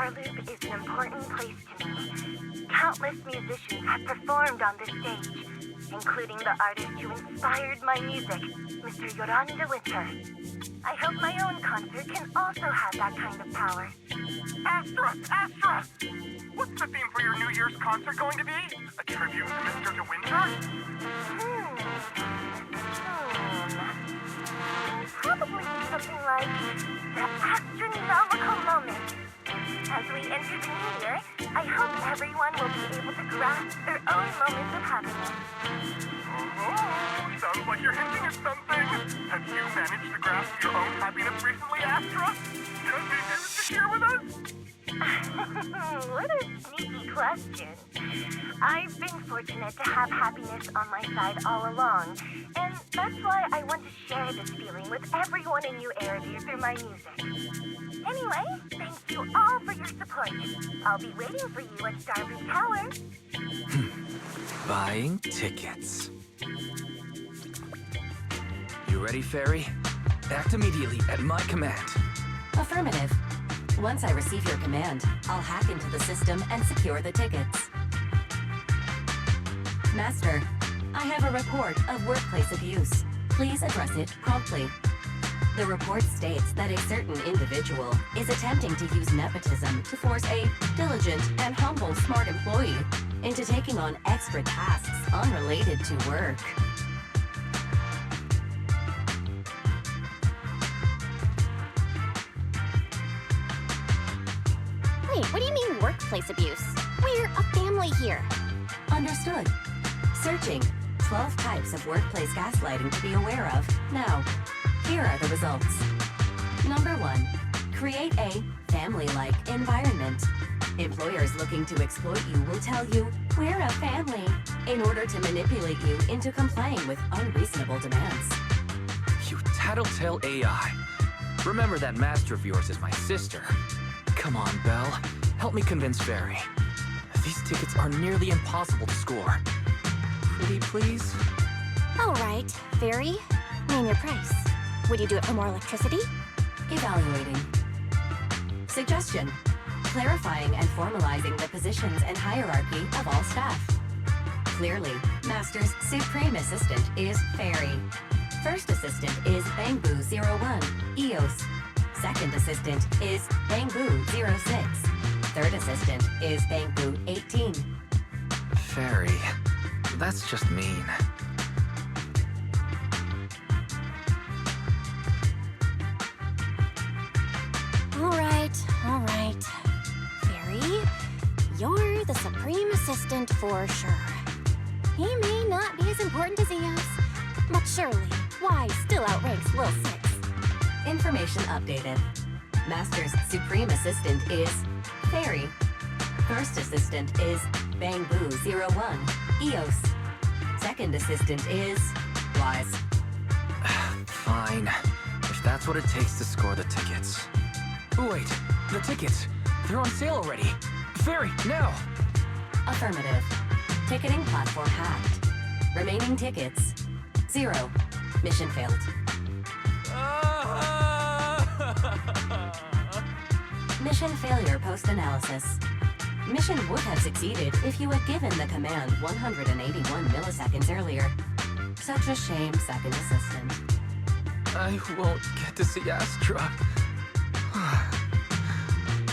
Star Loop is an important place to me. Countless musicians have performed on this stage, including the artist who inspired my music, Mr. Yoran Winter. I hope my own concert can also have that kind of power. Astra! What's the theme for your New Year's concert going to be? A tribute to Mr. De Winter? Probably something like the Astra-nomical moment. As we enter the new year, I hope everyone will be able to grasp their own moments of happiness. Oh, sounds like you're hinting at something. Have you managed to grasp your own happiness recently, Astra? Could be news to share with us? What a sneaky question. I've been fortunate to have happiness on my side all along, and that's why I want to share this feeling with everyone in New Eridu through my music. Anyway, thank you all for your support. I'll be waiting for you at Starboard Tower. Buying tickets. You ready, Fairy? Act immediately at my command. Affirmative. Once I receive your command, I'll hack into the system and secure the tickets. Master, I have a report of workplace abuse. Please address it promptly. The report states that a certain individual is attempting to use nepotism to force a diligent and humble smart employee into taking on extra tasks unrelated to work. Wait, what do you mean workplace abuse? We're a family here. Understood. Searching. 12 types of workplace gaslighting to be aware of. Now, here are the results. Number 1. Create a family-like environment. Employers looking to exploit you will tell you, "We're a family," in order to manipulate you into complying with unreasonable demands. You tattletale AI. Remember that master of yours is my sister. Come on, Belle. Help me convince Fairy. These tickets are nearly impossible to score. Pretty please? All right, Fairy. Name your price. Would you do it for more electricity? Evaluating. Suggestion. Clarifying and formalizing the positions and hierarchy of all staff. Clearly, Master's Supreme Assistant is Fairy. First Assistant is Bangbu 01, EOS. Second Assistant is Bangbu 06. Third Assistant is Bangbu 18. Fairy. That's just mean. All right. Fairy, you're the Supreme Assistant for sure. He may not be as important as Eos, but surely, Y still outranks Lil 6. Information updated. Master's Supreme Assistant is Fairy. First Assistant is Bangbu 01, EOS. Second Assistant is Wise. Fine. If that's what it takes to score the tickets. Wait, the tickets. They're on sale already. Fairy, now! Affirmative. Ticketing platform hacked. Remaining tickets 0. Mission failed. Mission failure post-analysis. Mission would have succeeded if you had given the command 181 milliseconds earlier. Such a shame, Second Assistant. I won't get to see Astra.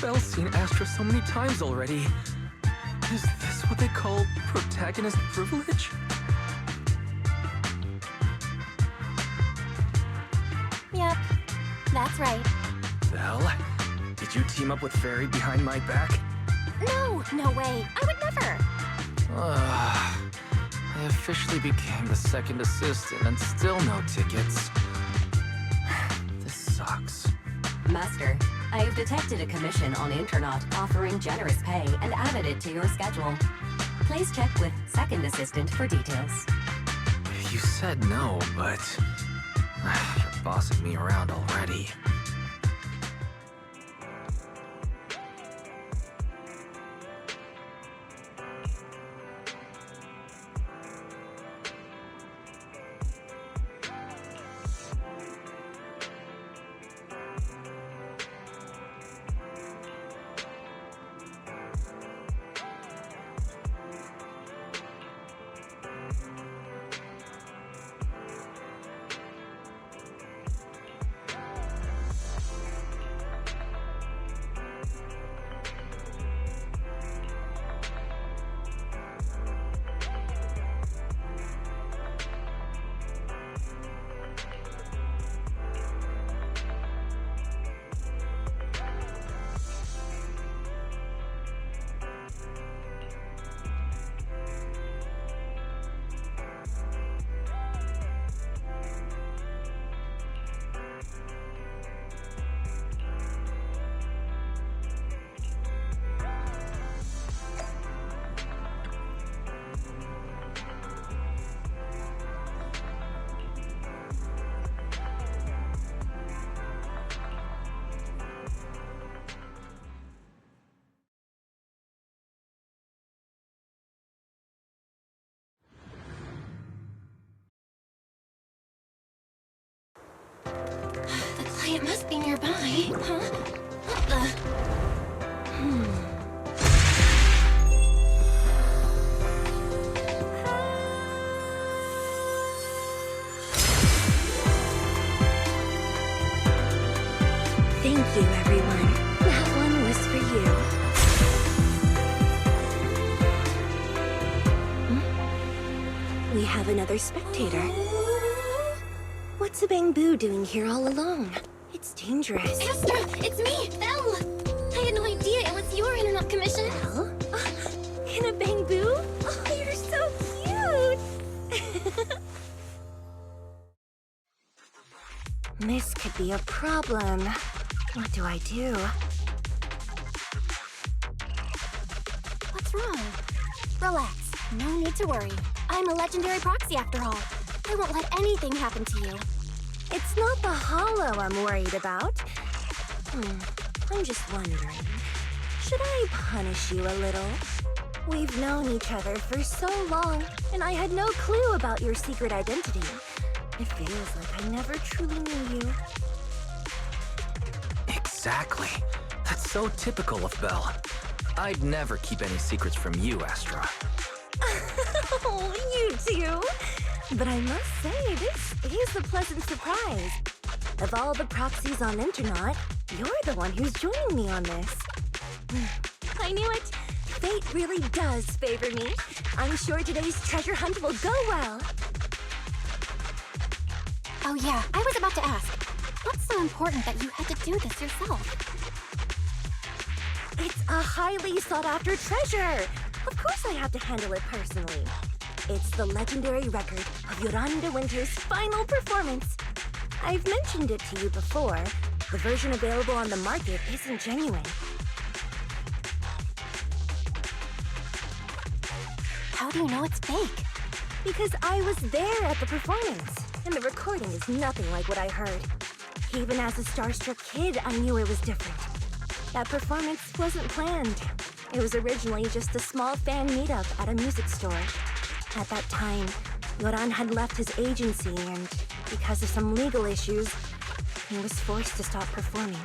Belle's seen Astra so many times already. Is this what they call protagonist privilege? Yep, that's right. Belle, did you team up with Fairy behind my back? No way. I would never. I officially became the second assistant and still no tickets. This sucks. Master, I have detected a commission on Internet offering generous pay and added it to your schedule. Please check with Second Assistant for details. You said no, but you're bossing me around already. Okay, huh? What the? Thank you, everyone. That one was for you. We have another spectator. What's a bamboo doing here all alone? It's dangerous. Astra, it's me, Belle! I had no idea it was your internet commission. Belle? In a bamboo? Oh, you're so cute! This could be a problem. What do I do? What's wrong? Relax. No need to worry. I'm a legendary proxy after all. I won't let anything happen to you. It's not the hollow I'm worried about. I'm just wondering, should I punish you a little? We've known each other for so long, and I had no clue about your secret identity. It feels like I never truly knew you. Exactly. That's so typical of Belle. I'd never keep any secrets from you, Astra. Oh, you too. But I must say, this is a pleasant surprise. Of all the proxies on Internet, you're the one who's joining me on this. I knew it. Fate really does favor me. I'm sure today's treasure hunt will go well. Oh yeah, I was about to ask. What's so important that you had to do this yourself? It's a highly sought-after treasure. Of course I have to handle it personally. It's the legendary record of Yolanda Winter's final performance. I've mentioned it to you before. The version available on the market isn't genuine. How do you know it's fake? Because I was there at the performance, and the recording is nothing like what I heard. Even as a starstruck kid, I knew it was different. That performance wasn't planned. It was originally just a small fan meetup at a music store. At that time, Yoran had left his agency, and because of some legal issues, he was forced to stop performing.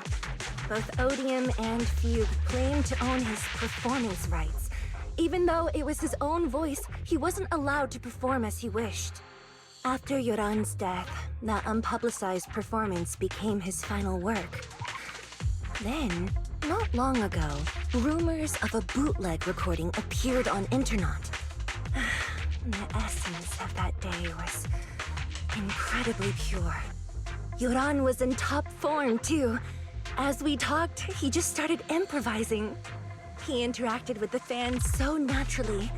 Both Odium and Fugue claimed to own his performance rights. Even though it was his own voice, he wasn't allowed to perform as he wished. After Yoran's death, that unpublicized performance became his final work. Then, not long ago, rumors of a bootleg recording appeared on Internet. The essence of that day was incredibly pure. Yoran was in top form, too. As we talked, he just started improvising. He interacted with the fans so naturally.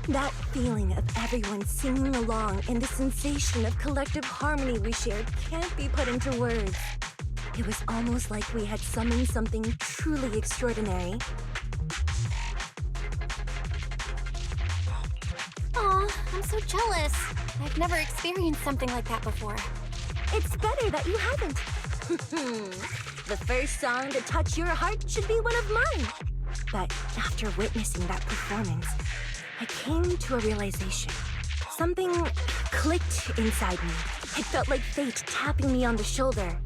That feeling of everyone singing along and the sensation of collective harmony we shared can't be put into words. It was almost like we had summoned something truly extraordinary. Aw, I'm so jealous. I've never experienced something like that before. It's better that you haven't. The first song to touch your heart should be one of mine. But after witnessing that performance, I came to a realization. Something clicked inside me. It felt like fate tapping me on the shoulder.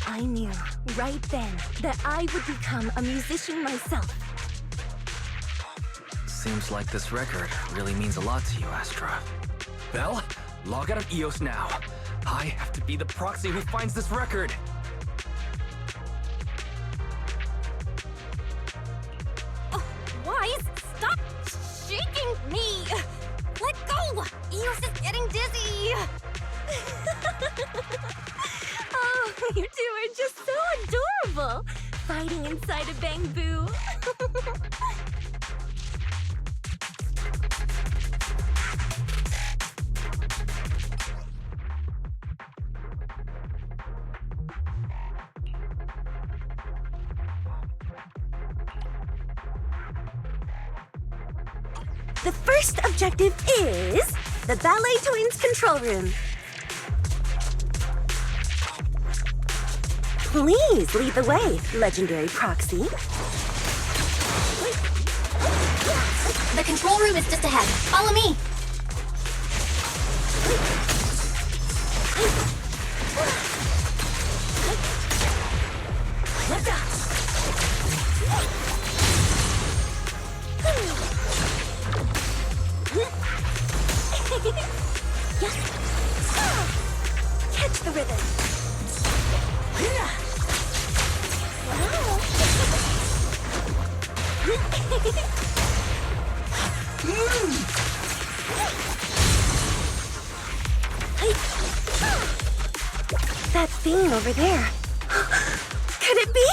I knew right then that I would become a musician myself. Seems like this record really means a lot to you, Astra. Belle, log out of EOS now. I have to be the proxy who finds this record. Oh, Wise, stop shaking me! Let go! Eos is getting dizzy! Oh, you two are just so adorable! Fighting inside a bamboo. The first objective is the Ballet Twins control room. Please lead the way, legendary proxy. The control room is just ahead. Follow me! That thing over there. Could it be?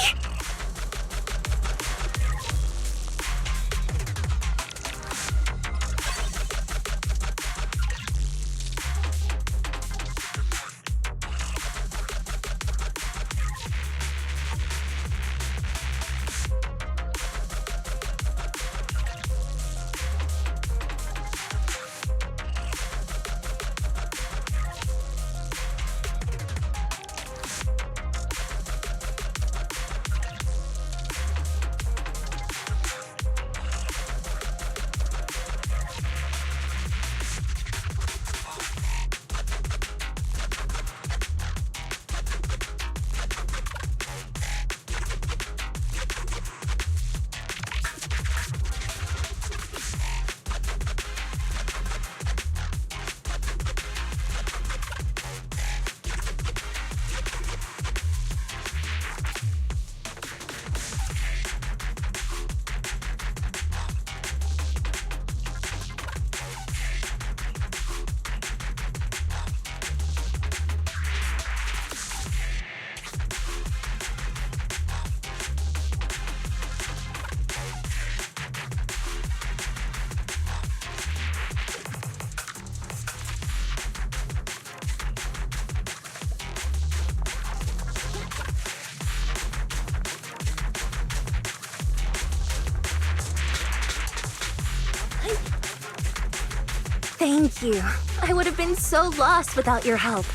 Thank you. I would have been so lost without your help.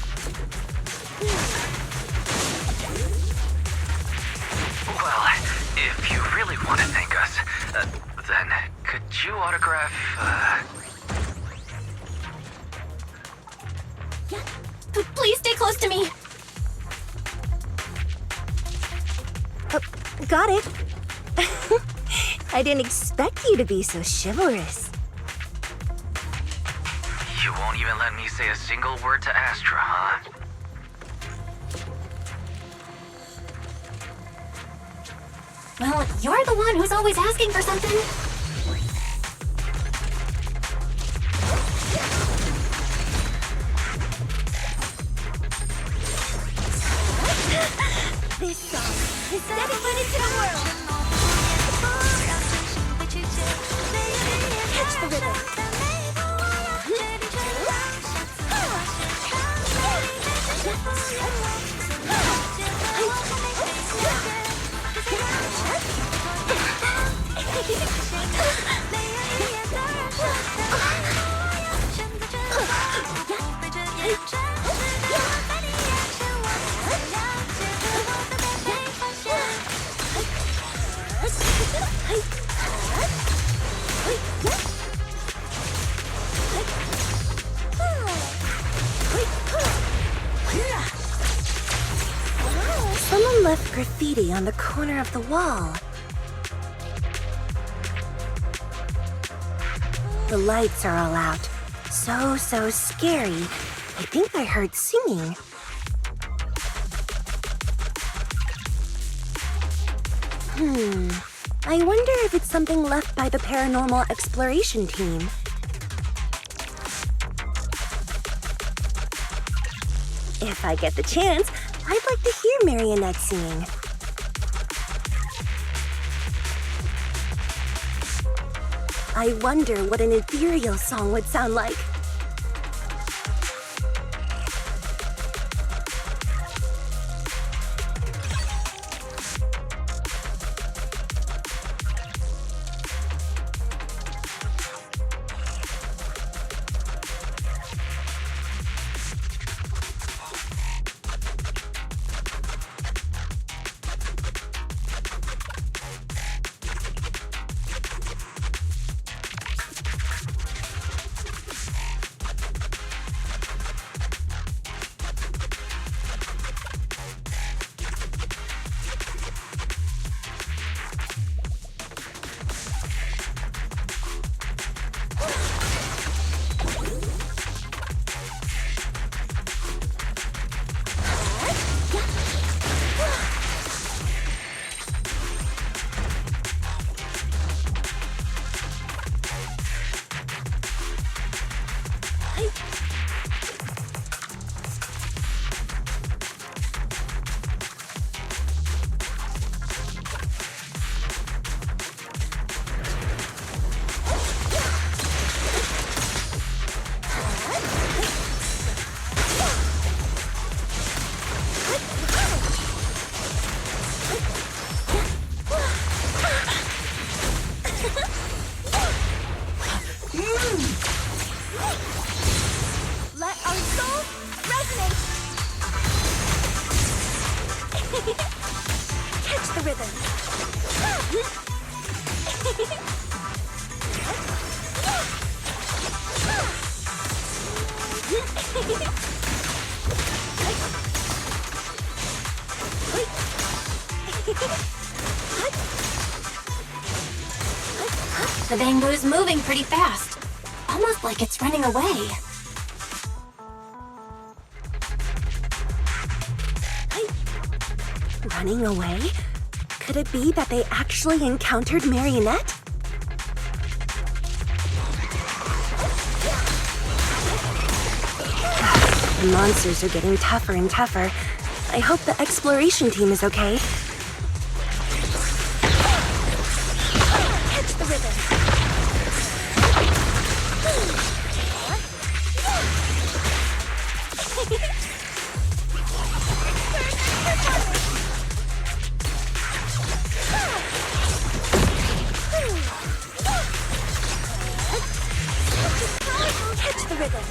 Well, if you really want to thank us, then could you autograph, Please stay close to me. Got it. I didn't expect you to be so chivalrous. You won't even let me say a single word to Astra, huh? Well, you're the one who's always asking for something. This song is dedicated to the world. Catch the rhythm. Someone left graffiti on the corner of the wall. The lights are all out. So scary. I think I heard singing. I wonder if it's something left by the paranormal exploration team. If I get the chance, I'd like to hear Marionette singing. I wonder what an ethereal song would sound like. Let our souls resonate! Catch the rhythm! The bamboo's moving pretty fast. Almost like it's running away. Running away? Could it be that they actually encountered Marionette? The monsters are getting tougher and tougher. I hope the exploration team is okay. Catch the rhythm! Catch the rhythm!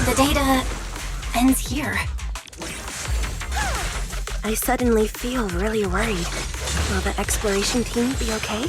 The data ends here. I suddenly feel really worried. Will the exploration team be okay?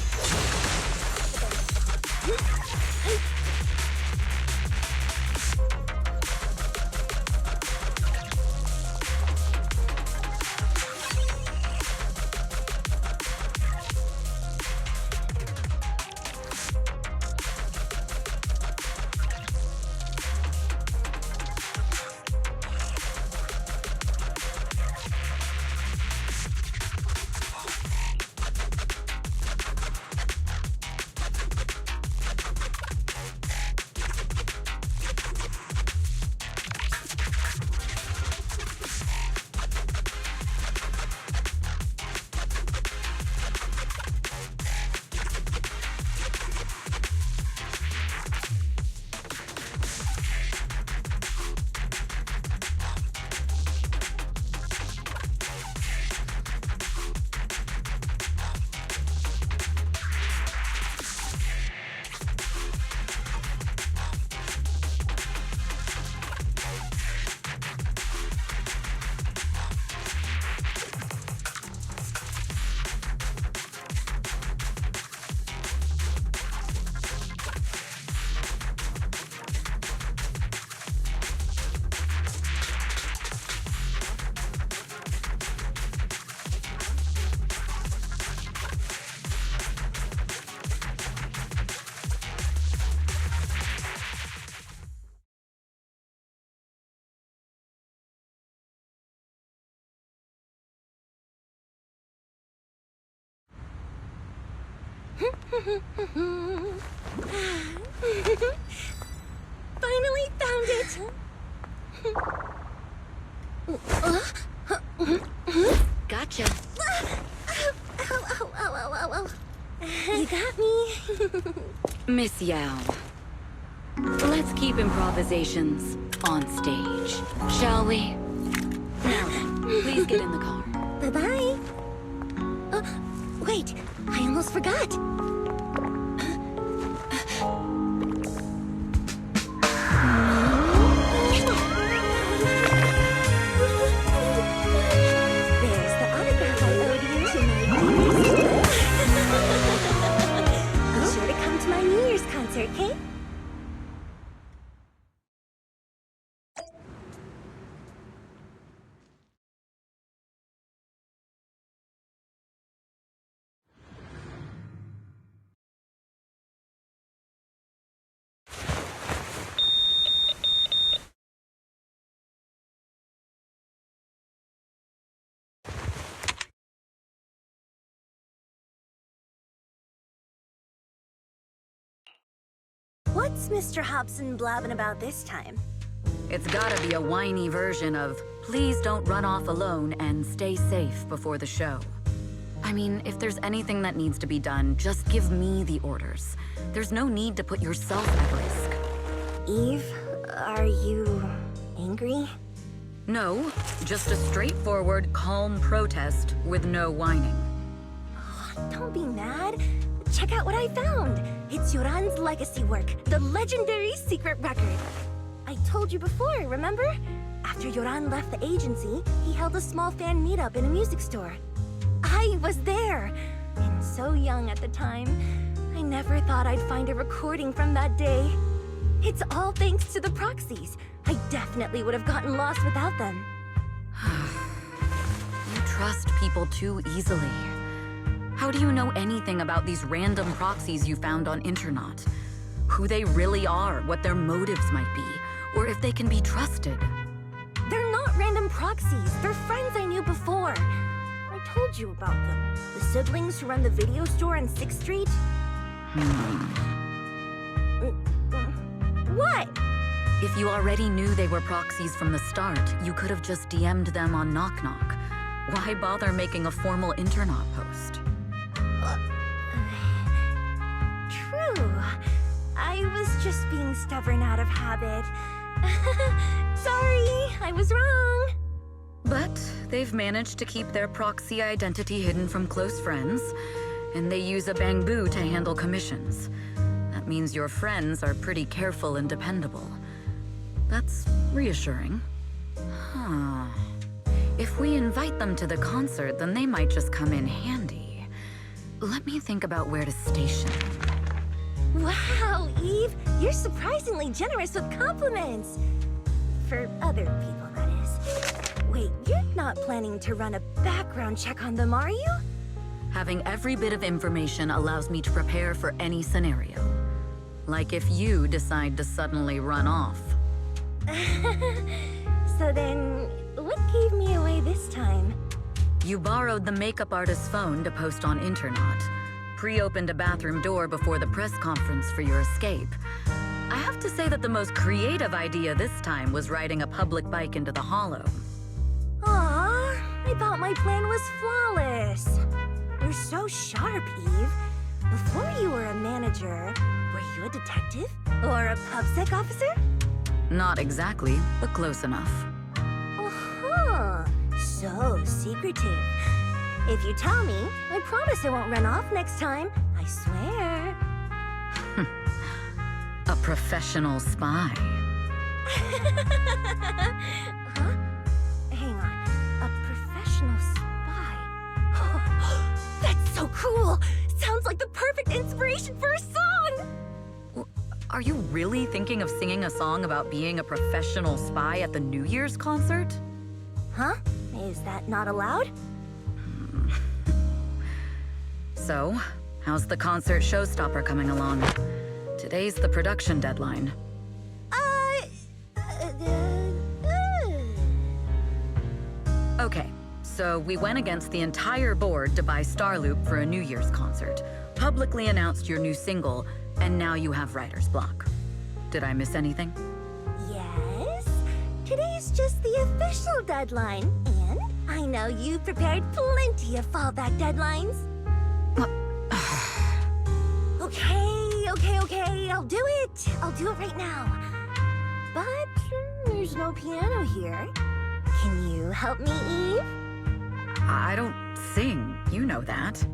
Finally found it! Gotcha. Ow. You got me. Miss Yao. Let's keep improvisations on stage, shall we? Now then, please get in the car. Bye-bye. Wait, I almost forgot. There's the autograph I owed you to my Be sure to come to my New Year's concert, okay? What's Mr. Hobson blabbing about this time? It's gotta be a whiny version of, please don't run off alone and stay safe before the show. I mean, if there's anything that needs to be done, just give me the orders. There's no need to put yourself at risk. Eve, are you angry? No, just a straightforward, calm protest with no whining. Don't be mad. Check out what I found. It's Yoran's legacy work, the legendary secret record. I told you before, remember? After Yoran left the agency, he held a small fan meetup in a music store. I was there, and so young at the time. I never thought I'd find a recording from that day. It's all thanks to the proxies. I definitely would have gotten lost without them. You trust people too easily. How do you know anything about these random proxies you found on Internet? Who they really are, what their motives might be, or if they can be trusted? They're not random proxies. They're friends I knew before. I told you about them. The siblings who run the video store on 6th Street. What? If you already knew they were proxies from the start, you could have just DM'd them on Knock Knock. Why bother making a formal Internet post? True. I was just being stubborn out of habit. Sorry, I was wrong. But they've managed to keep their proxy identity hidden from close friends, and they use a bamboo to handle commissions. That means your friends are pretty careful and dependable. That's reassuring. Huh. If we invite them to the concert, then they might just come in handy. Let me think about where to station them. Wow, Eve, you're surprisingly generous with compliments. For other people, that is. Wait, you're not planning to run a background check on them, are you? Having every bit of information allows me to prepare for any scenario. Like if you decide to suddenly run off. So then, what gave me away this time? You borrowed the makeup artist's phone to post on Internet. Pre-opened a bathroom door before the press conference for your escape. I have to say that the most creative idea this time was riding a public bike into the hollow. Aw, I thought my plan was flawless. You're so sharp, Eve. Before you were a manager, were you a detective? Or a PubSec officer? Not exactly, but close enough. Uh-huh. So secretive. If you tell me, I promise I won't run off next time. I swear. A professional spy. Huh? Hang on. A professional spy. That's so cool! Sounds like the perfect inspiration for a song! Are you really thinking of singing a song about being a professional spy at the New Year's concert? Huh? Is that not allowed? So, how's the concert showstopper coming along? Today's the production deadline. Okay, so we went against the entire board to buy Starloop for a New Year's concert, publicly announced your new single, and now you have writer's block. Did I miss anything? Yes. Today's just the official deadline, and I know you prepared plenty of fallback deadlines. Okay, I'll do it. I'll do it right now. But there's no piano here. Can you help me, Eve? I don't sing, you know that.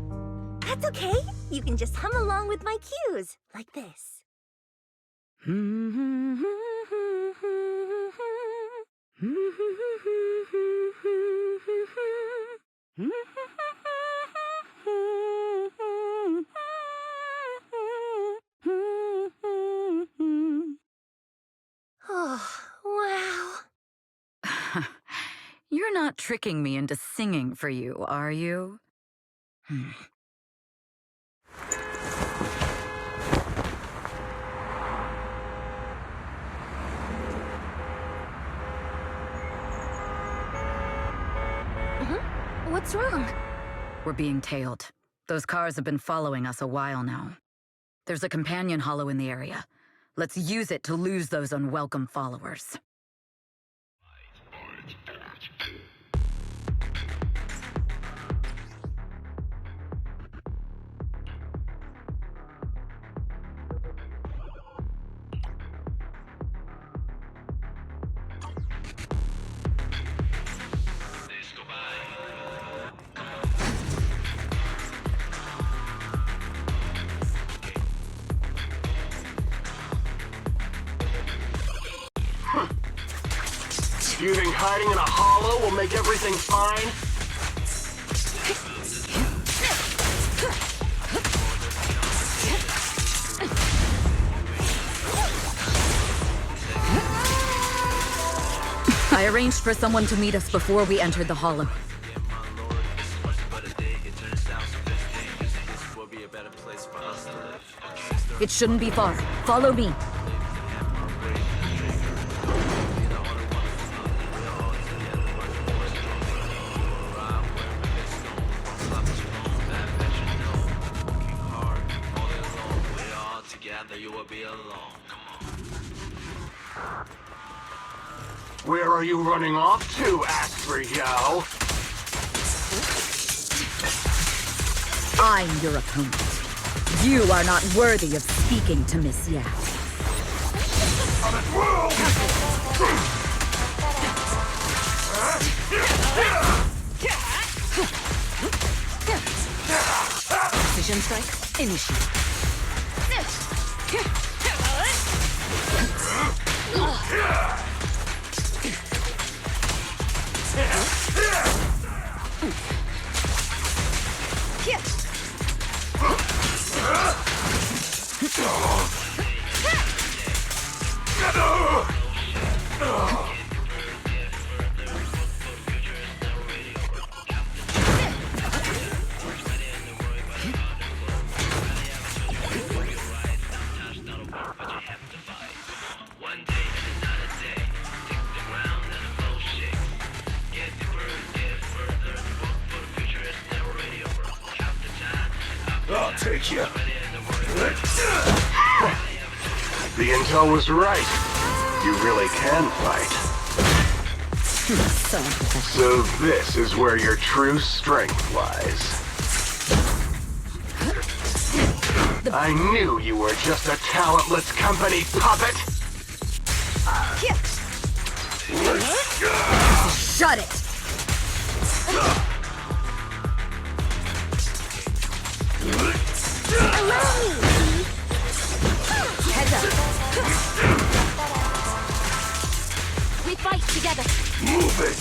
That's okay. You can just hum along with my cues, like this. Oh, wow. You're not tricking me into singing for you, are you? What's wrong? We're being tailed. Those cars have been following us a while now. There's a companion hollow in the area. Let's use it to lose those unwelcome followers. You think hiding in a hollow will make everything fine? I arranged for someone to meet us before we entered the hollow. It shouldn't be far. Follow me. Where are you running off to, Astra Yao? I'm your opponent. You are not worthy of speaking to Miss Yao. Precision strike, initiate. I'll take you. The intel was right. You really can fight. So this is where your true strength lies. I knew you were just a talentless company puppet. Shut it! Heads up. We fight together. Move it!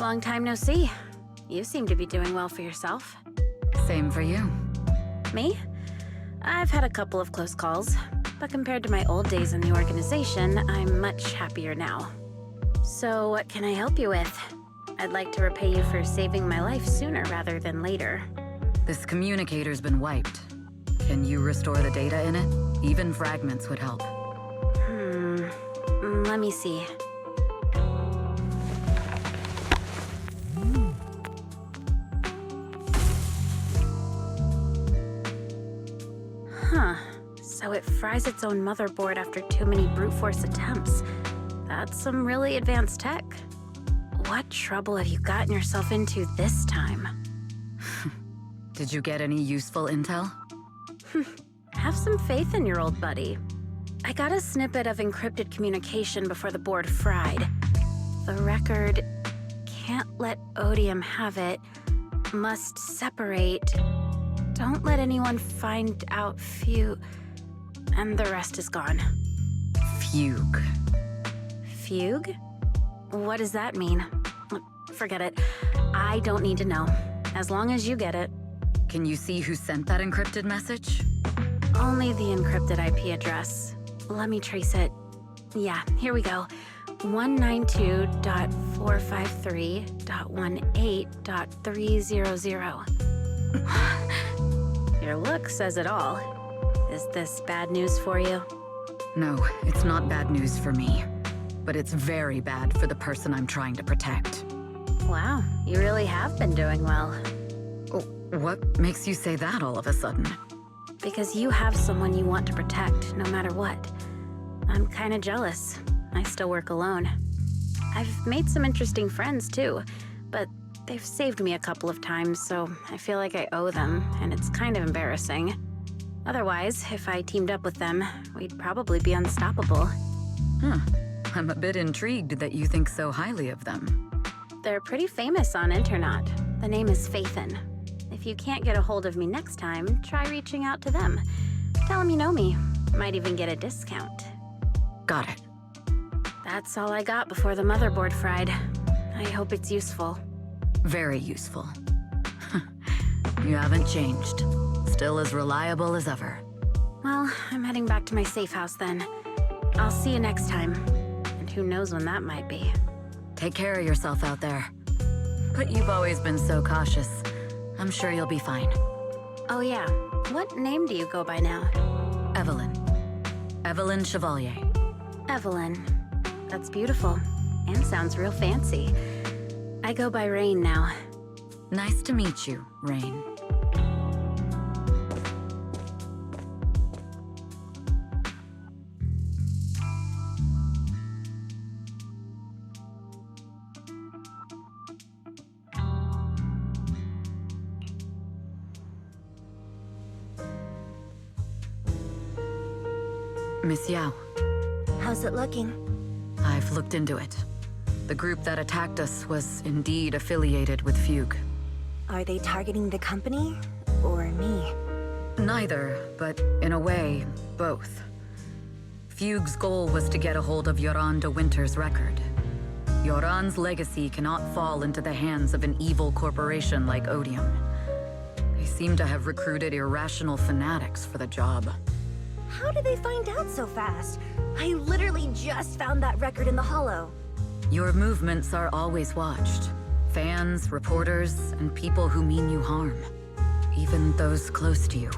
Long time no see. You seem to be doing well for yourself. Same for you. Me? I've had a couple of close calls, but compared to my old days in the organization, I'm much happier now. So what can I help you with? I'd like to repay you for saving my life sooner rather than later. This communicator's been wiped. Can you restore the data in it? Even fragments would help. Let me see. Huh. So it fries its own motherboard after too many brute force attempts. That's some really advanced tech. What trouble have you gotten yourself into this time? Did you get any useful intel? Have some faith in your old buddy. I got a snippet of encrypted communication before the board fried. The record can't let Odium have it. Must separate. Don't let anyone find out and the rest is gone. Fugue. Fugue? What does that mean? Forget it. I don't need to know. As long as you get it. Can you see who sent that encrypted message? Only the encrypted IP address. Let me trace it. Yeah, here we go. 192.453.18.300. Your look says it all. Is this bad news for you? No, it's not bad news for me. But it's very bad for the person I'm trying to protect. Wow, you really have been doing well. Oh, what makes you say that all of a sudden? Because you have someone you want to protect, no matter what. I'm kinda jealous. I still work alone. I've made some interesting friends, too, but they've saved me a couple of times, so I feel like I owe them, and it's kind of embarrassing. Otherwise, if I teamed up with them, we'd probably be unstoppable. Huh. I'm a bit intrigued that you think so highly of them. They're pretty famous on Internet. The name is Faithin. If you can't get a hold of me next time, try reaching out to them. Tell them you know me. Might even get a discount. Got it. That's all I got before the motherboard fried. I hope it's useful. Very useful. You haven't changed. Still as reliable as ever. Well, I'm heading back to my safe house then. I'll see you next time. And who knows when that might be. Take care of yourself out there. But you've always been so cautious. I'm sure you'll be fine. Oh yeah, what name do you go by now? Evelyn. Evelyn Chevalier. Evelyn. That's beautiful. And sounds real fancy. I go by Rain now. Nice to meet you, Rain. Miss Yao. How's it looking? I've looked into it. The group that attacked us was indeed affiliated with Fugue. Are they targeting the company or me? Neither, but in a way, both. Fugue's goal was to get a hold of Yoran de Winter's record. Yoran's legacy cannot fall into the hands of an evil corporation like Odium. They seem to have recruited irrational fanatics for the job. How did they find out so fast? I literally just found that record in the hollow. Your movements are always watched. Fans, reporters, and people who mean you harm. Even those close to you.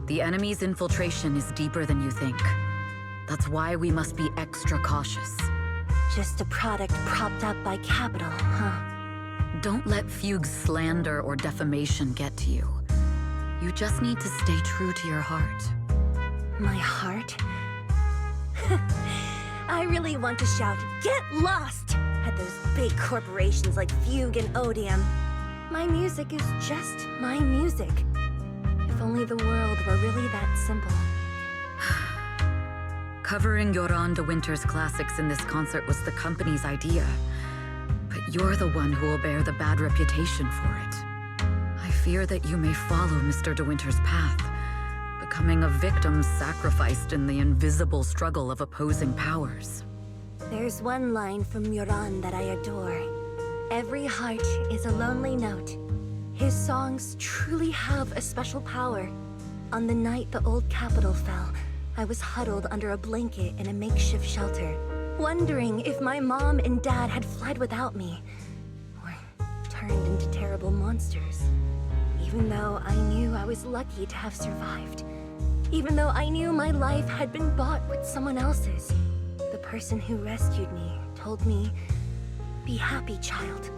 The enemy's infiltration is deeper than you think. That's why we must be extra cautious. Just a product propped up by capital, huh? Don't let Fugue's slander or defamation get to you. You just need to stay true to your heart. My heart? I really want to shout, "Get lost!" at those big corporations like Fugue and Odium. My music is just my music. If only the world were really that simple. Covering Yoran de Winter's classics in this concert was the company's idea. But you're the one who will bear the bad reputation for it. I fear that you may follow Mr. de Winter's path, becoming a victim sacrificed in the invisible struggle of opposing powers. There's one line from Yoran that I adore. Every heart is a lonely note. His songs truly have a special power. On the night the old capital fell, I was huddled under a blanket in a makeshift shelter, wondering if my mom and dad had fled without me, or turned into terrible monsters. Even though I knew I was lucky to have survived. Even though I knew my life had been bought with someone else's. The person who rescued me told me, "Be happy, child.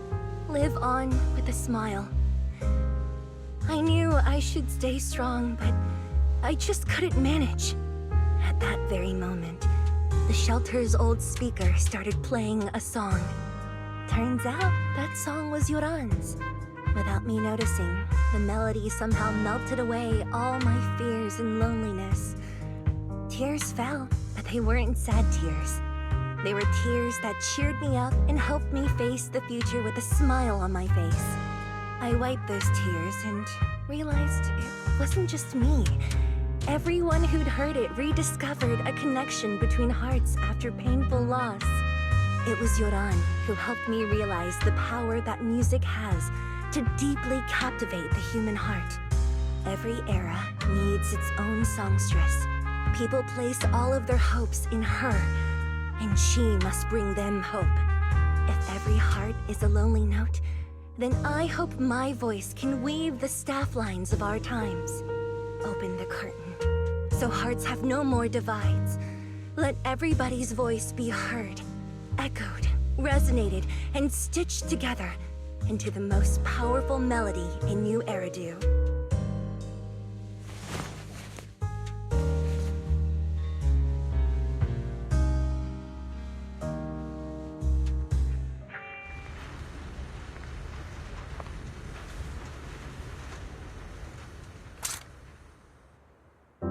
Live on with a smile." I knew I should stay strong, but I just couldn't manage. At that very moment, the shelter's old speaker started playing a song. Turns out, that song was Yoran's. Without me noticing, the melody somehow melted away all my fears and loneliness. Tears fell, but they weren't sad tears. They were tears that cheered me up and helped me face the future with a smile on my face. I wiped those tears and realized it wasn't just me. Everyone who'd heard it rediscovered a connection between hearts after painful loss. It was Yoran who helped me realize the power that music has to deeply captivate the human heart. Every era needs its own songstress. People place all of their hopes in her, and she must bring them hope. If every heart is a lonely note, then I hope my voice can weave the staff lines of our times. Open the curtain, so hearts have no more divides. Let everybody's voice be heard, echoed, resonated, and stitched together into the most powerful melody in New Eridu.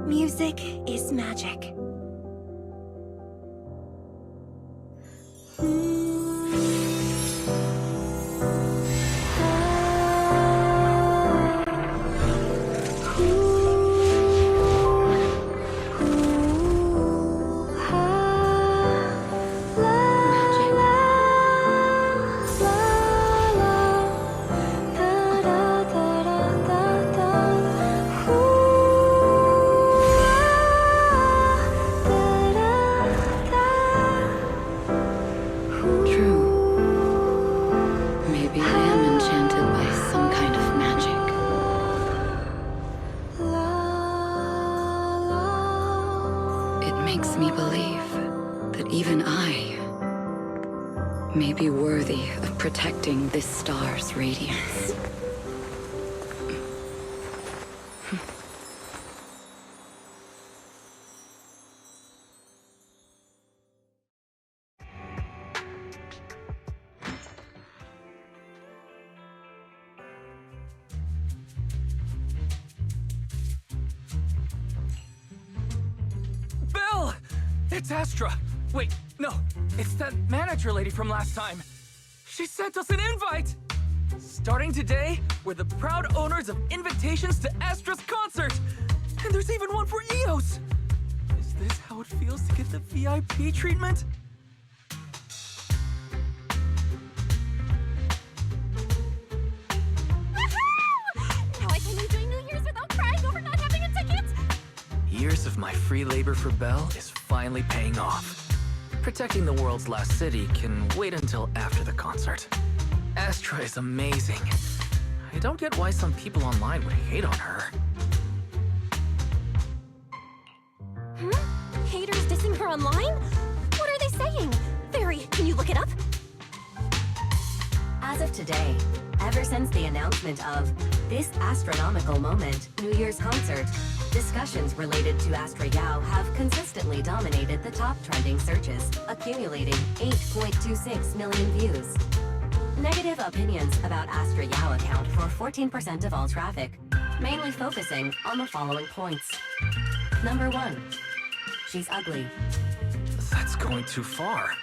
Music is magic. Protecting this star's radiance. Belle! It's Astra! Wait, no, it's that manager lady from last time. She sent us an invite! Starting today, we're the proud owners of invitations to Astra's concert! And there's even one for EOS! Is this how it feels to get the VIP treatment? Woohoo! Now I can enjoy New Year's without crying over not having a ticket! Years of my free labor for Belle is finally paying off. Protecting the world's last city can wait until after the concert. Astra is amazing. I don't get why some people online would hate on her. Haters dissing her online? What are they saying? Fairy, can you look it up? As of today, ever since the announcement of this Astra-nomical moment New Year's concert, discussions related to Astra Yao have consistently dominated the top trending searches, accumulating 8.26 million views. Negative opinions about Astra Yao account for 14% of all traffic, mainly focusing on the following points. Number 1, she's ugly. That's going too far.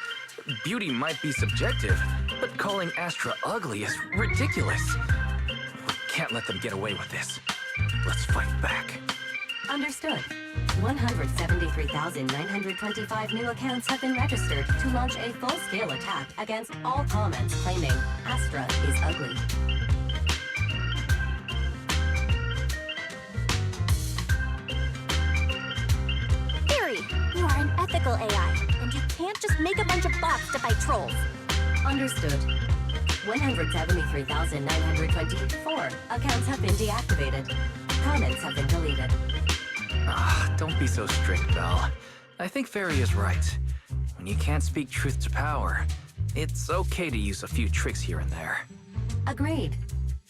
Beauty might be subjective, but calling Astra ugly is ridiculous. We can't let them get away with this. Let's fight back. Understood. 173,925 new accounts have been registered to launch a full-scale attack against all comments claiming Astra is ugly. Fairy, you are an ethical AI, and you can't just make a bunch of bots to fight trolls. Understood. 173,924 accounts have been deactivated. Comments have been deleted. Don't be so strict, Belle. I think Fairy is right. When you can't speak truth to power, it's okay to use a few tricks here and there. Agreed.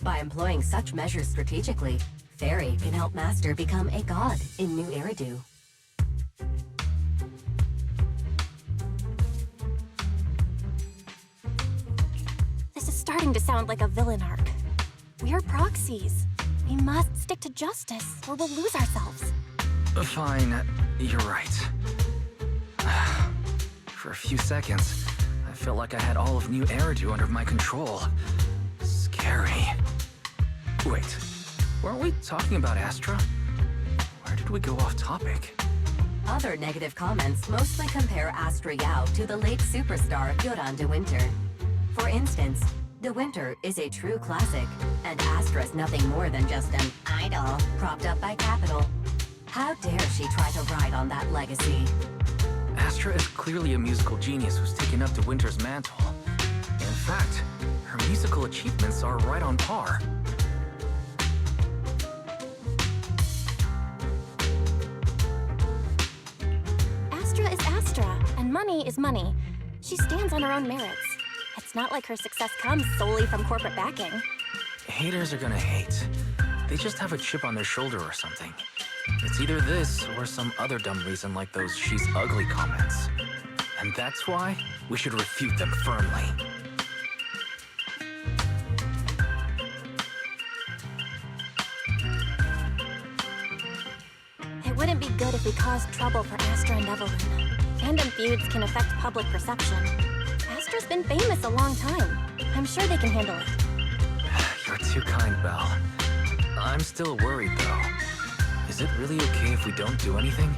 By employing such measures strategically, Fairy can help Master become a god in New Eridu. This is starting to sound like a villain arc. We're proxies. We must stick to justice, or we'll lose ourselves. Fine, you're right. For a few seconds, I felt like I had all of New Eridu under my control. Scary. Wait, weren't we talking about Astra? Where did we go off topic? Other negative comments mostly compare Astra Yao to the late superstar Yoran de Winter. For instance, De Winter is a true classic, and Astra's nothing more than just an idol propped up by capital. How dare she try to ride on that legacy? Astra is clearly a musical genius who's taken up De Winter's mantle. In fact, her musical achievements are right on par. Astra is Astra, and money is money. She stands on her own merits. It's not like her success comes solely from corporate backing. Haters are gonna hate. They just have a chip on their shoulder or something. It's either this or some other dumb reason like those "she's ugly" comments. And that's why we should refute them firmly. It wouldn't be good if we caused trouble for Astra and Evelyn. Fandom feuds can affect public perception. Astra's been famous a long time. I'm sure they can handle it. You're too kind, Belle. I'm still worried, though. Is it really okay if we don't do anything?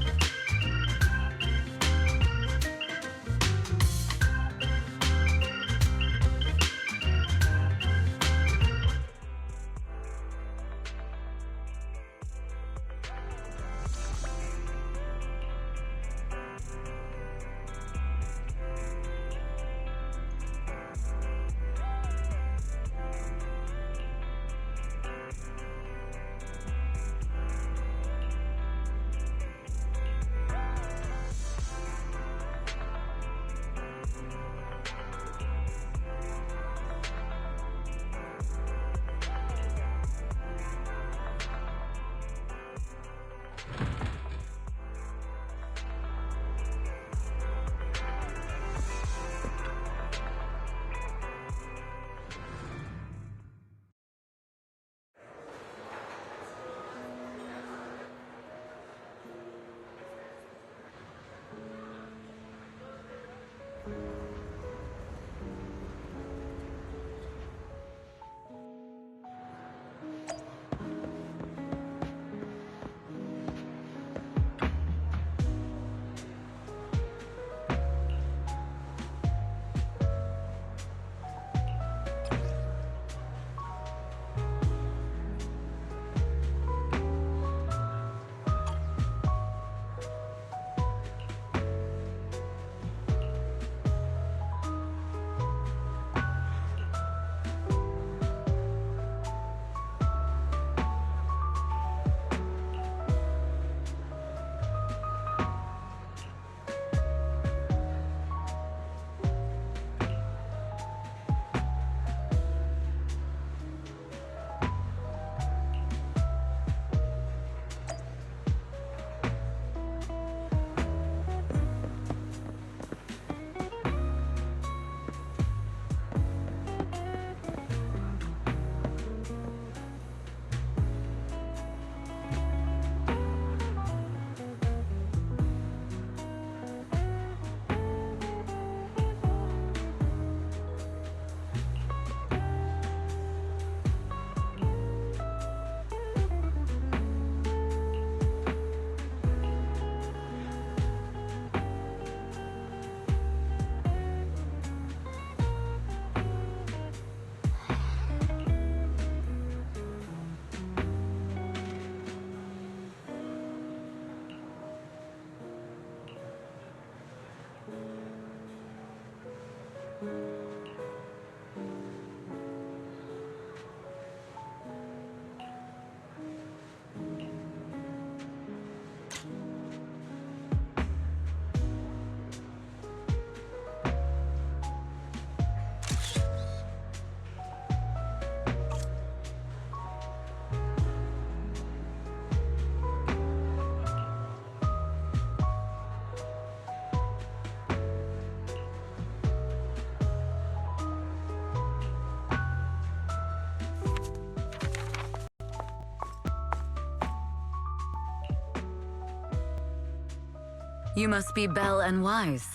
You must be Belle and Wise.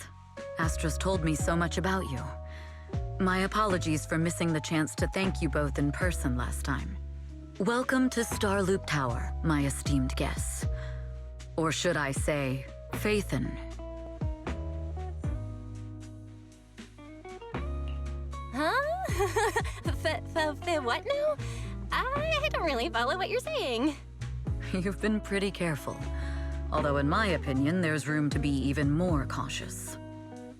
Astra's told me so much about you. My apologies for missing the chance to thank you both in person last time. Welcome to Starloop Tower, my esteemed guests. Or should I say, Faithin. Huh? What now? I don't really follow what you're saying. You've been pretty careful. Although in my opinion, there's room to be even more cautious.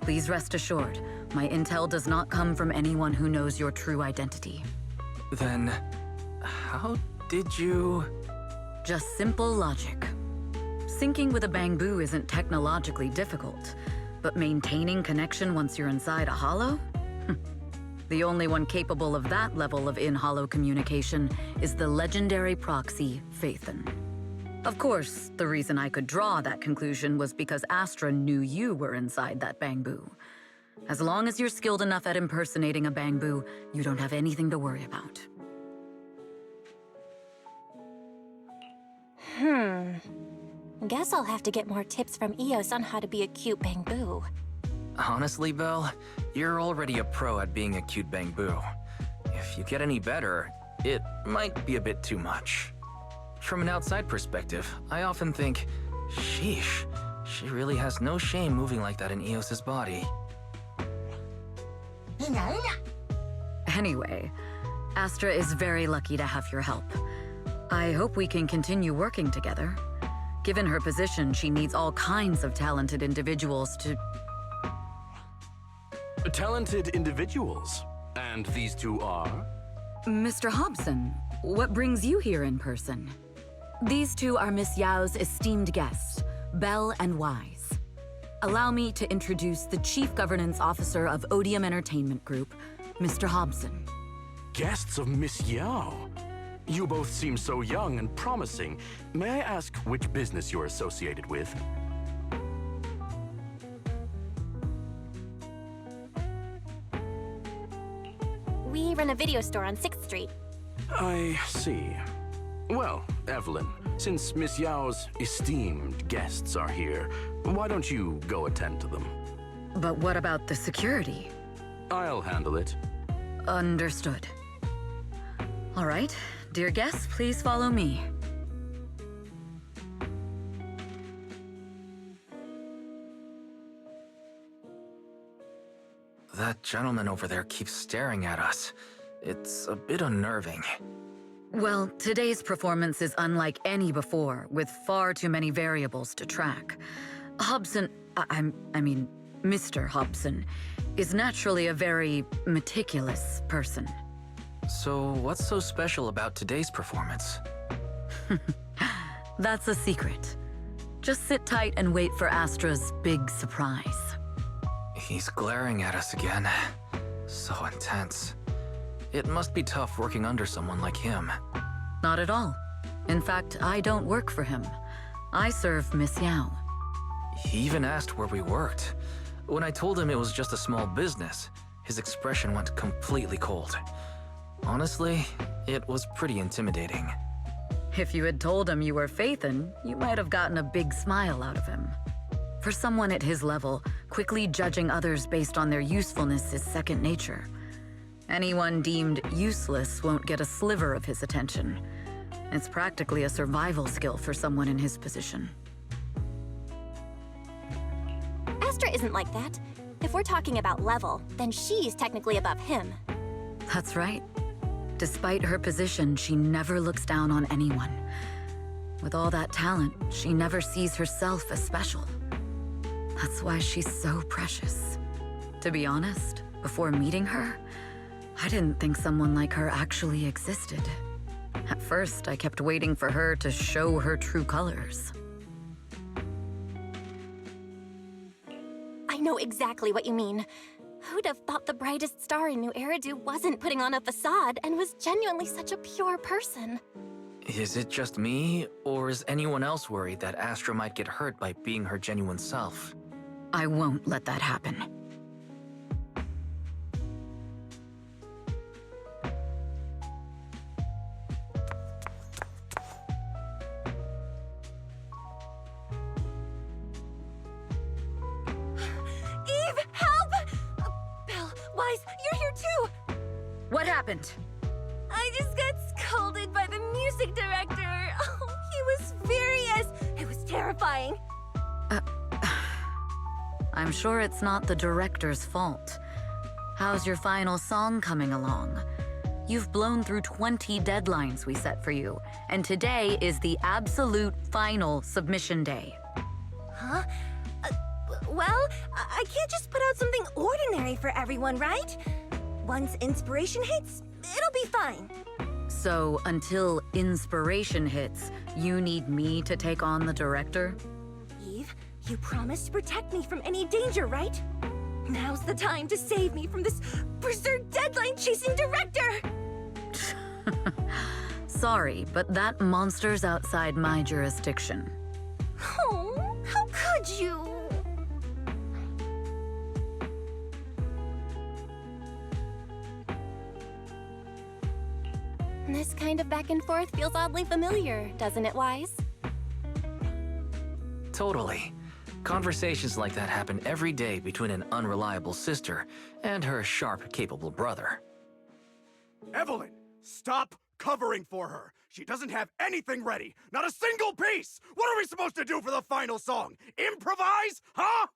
Please rest assured, my intel does not come from anyone who knows your true identity. Then, how did you... Just simple logic. Syncing with a bamboo isn't technologically difficult, but maintaining connection once you're inside a hollow? The only one capable of that level of in-hollow communication is the legendary proxy, Faithin. Of course, the reason I could draw that conclusion was because Astra knew you were inside that bamboo. As long as you're skilled enough at impersonating a bamboo, you don't have anything to worry about. Guess I'll have to get more tips from Eos on how to be a cute bamboo. Honestly, Belle, you're already a pro at being a cute bamboo. If you get any better, it might be a bit too much. From an outside perspective, I often think, sheesh, she really has no shame moving like that in Eos's body. Anyway, Astra is very lucky to have your help. I hope we can continue working together. Given her position, she needs all kinds of talented individuals to... Talented individuals? And these two are? Mr. Hobson, what brings you here in person? These two are Miss Yao's esteemed guests, Belle and Wise. Allow me to introduce the Chief Governance Officer of Odium Entertainment Group, Mr. Hobson. Guests of Miss Yao? You both seem so young and promising. May I ask which business you're associated with? We run a video store on 6th Street. I see. Well, Evelyn, since Miss Yao's esteemed guests are here, why don't you go attend to them? But what about the security? I'll handle it. Understood. All right, dear guests, please follow me. That gentleman over there keeps staring at us. It's a bit unnerving. Well, today's performance is unlike any before, with far too many variables to track. Hobson, I mean, Mr. Hobson, is naturally a very meticulous person. So what's so special about today's performance? That's a secret. Just sit tight and wait for Astra's big surprise. He's glaring at us again. So intense. It must be tough working under someone like him. Not at all. In fact, I don't work for him. I serve Miss Yao. He even asked where we worked. When I told him it was just a small business, his expression went completely cold. Honestly, it was pretty intimidating. If you had told him you were Faithin, you might have gotten a big smile out of him. For someone at his level, quickly judging others based on their usefulness is second nature. Anyone deemed useless won't get a sliver of his attention. It's practically a survival skill for someone in his position. Astra isn't like that. If we're talking about level, then she's technically above him. That's right. Despite her position, she never looks down on anyone. With all that talent, she never sees herself as special. That's why she's so precious. To be honest, before meeting her, I didn't think someone like her actually existed. At first, I kept waiting for her to show her true colors. I know exactly what you mean. Who'd have thought the brightest star in New Eridu wasn't putting on a facade and was genuinely such a pure person? Is it just me, or is anyone else worried that Astra might get hurt by being her genuine self? I won't let that happen. happened? I just got scolded by the music director. Oh, he was furious. It was terrifying. I'm sure it's not the director's fault. How's your final song coming along? You've blown through 20 deadlines we set for you, and today is the absolute final submission day. Huh? Well, I can't just put out something ordinary for everyone, right? Once inspiration hits, it'll be fine. So, until inspiration hits, you need me to take on the director? Eve, you promised to protect me from any danger, right? Now's the time to save me from this berserk deadline-chasing director! Sorry, but that monster's outside my jurisdiction. Oh, how could you? This kind of back and forth feels oddly familiar, doesn't it, Wise? Totally. Conversations like that happen every day between an unreliable sister and her sharp, capable brother. Evelyn, stop covering for her. She doesn't have anything ready. Not a single piece. What are we supposed to do for the final song? Improvise? Huh?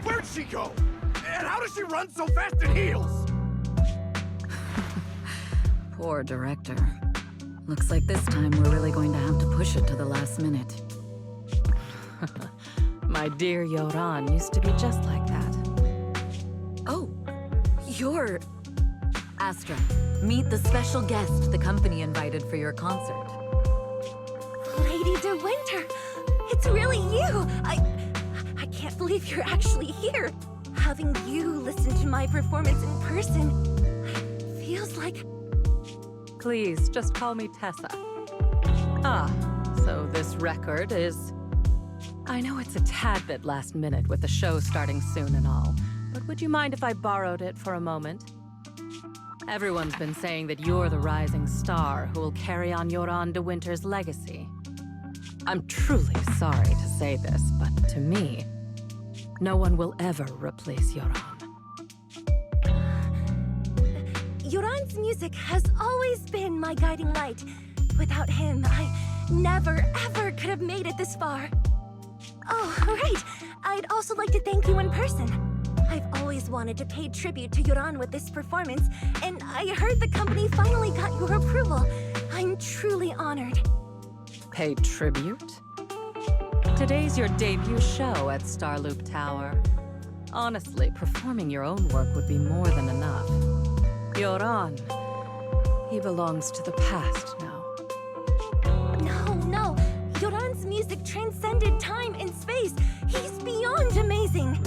Where'd she go? And how does she run so fast in heels? Poor director. Looks like this time we're really going to have to push it to the last minute. My dear Yoran used to be just like that. Oh, you're... Astra, meet the special guest the company invited for your concert. Lady De Winter, it's really you! I can't believe you're actually here. Having you listen to my performance in person feels like... Please, just call me Tessa. Ah, so this record is... I know it's a tad bit last minute with the show starting soon and all, but would you mind if I borrowed it for a moment? Everyone's been saying that you're the rising star who will carry on Yoran De Winter's legacy. I'm truly sorry to say this, but to me, no one will ever replace Yoran. Yoran's music has always been my guiding light. Without him, I never, ever could have made it this far. Oh, right. I'd also like to thank you in person. I've always wanted to pay tribute to Yoran with this performance, and I heard the company finally got your approval. I'm truly honored. Pay tribute? Today's your debut show at Starloop Tower. Honestly, performing your own work would be more than enough. Yoran, he belongs to the past now. No. Yoran's music transcended time and space. He's beyond amazing.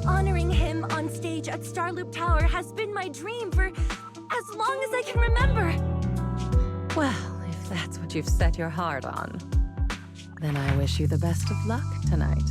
Honoring him on stage at Starloop Tower has been my dream for as long as I can remember. Well, if that's what you've set your heart on, then I wish you the best of luck tonight.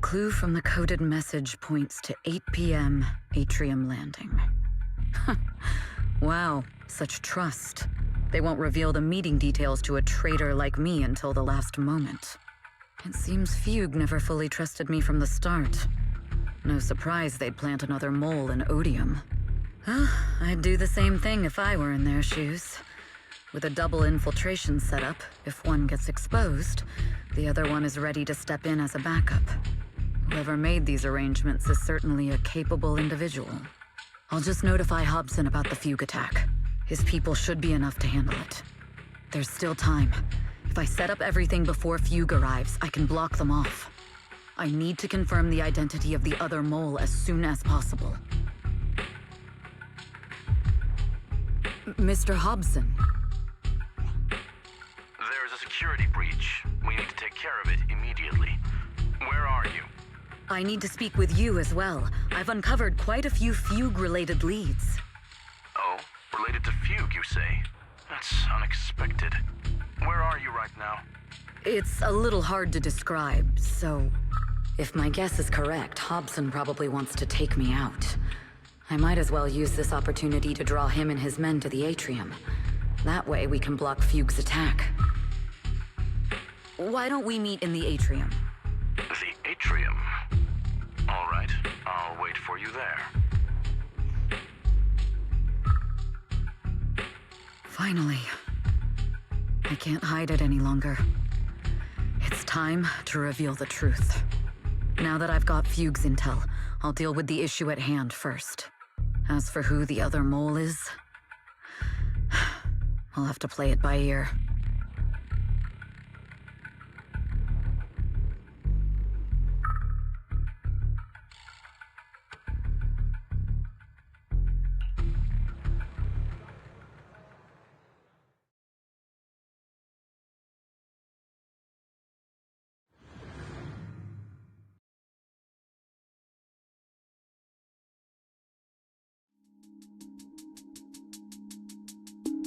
clue from the coded message points to 8 p.m. Atrium landing. Wow, such trust. They won't reveal the meeting details to a traitor like me until the last moment. It seems Fugue never fully trusted me from the start. No surprise they'd plant another mole in Odium. I'd do the same thing if I were in their shoes. With a double infiltration setup, if one gets exposed, the other one is ready to step in as a backup. Whoever made these arrangements is certainly a capable individual. I'll just notify Hobson about the Fugue attack. His people should be enough to handle it. There's still time. If I set up everything before Fugue arrives, I can block them off. I need to confirm the identity of the other mole as soon as possible. Mr. Hobson. There's a security breach. We need to take care of it immediately. Where are you? I need to speak with you as well. I've uncovered quite a few Fugue-related leads. Oh, related to Fugue, you say? That's unexpected. Where are you right now? It's a little hard to describe, so... If my guess is correct, Hobson probably wants to take me out. I might as well use this opportunity to draw him and his men to the Atrium. That way we can block Fugue's attack. Why don't we meet in the Atrium? The Atrium? All right, I'll wait for you there. Finally. I can't hide it any longer. It's time to reveal the truth. Now that I've got Fugue's intel, I'll deal with the issue at hand first. As for who the other mole is, I'll have to play it by ear.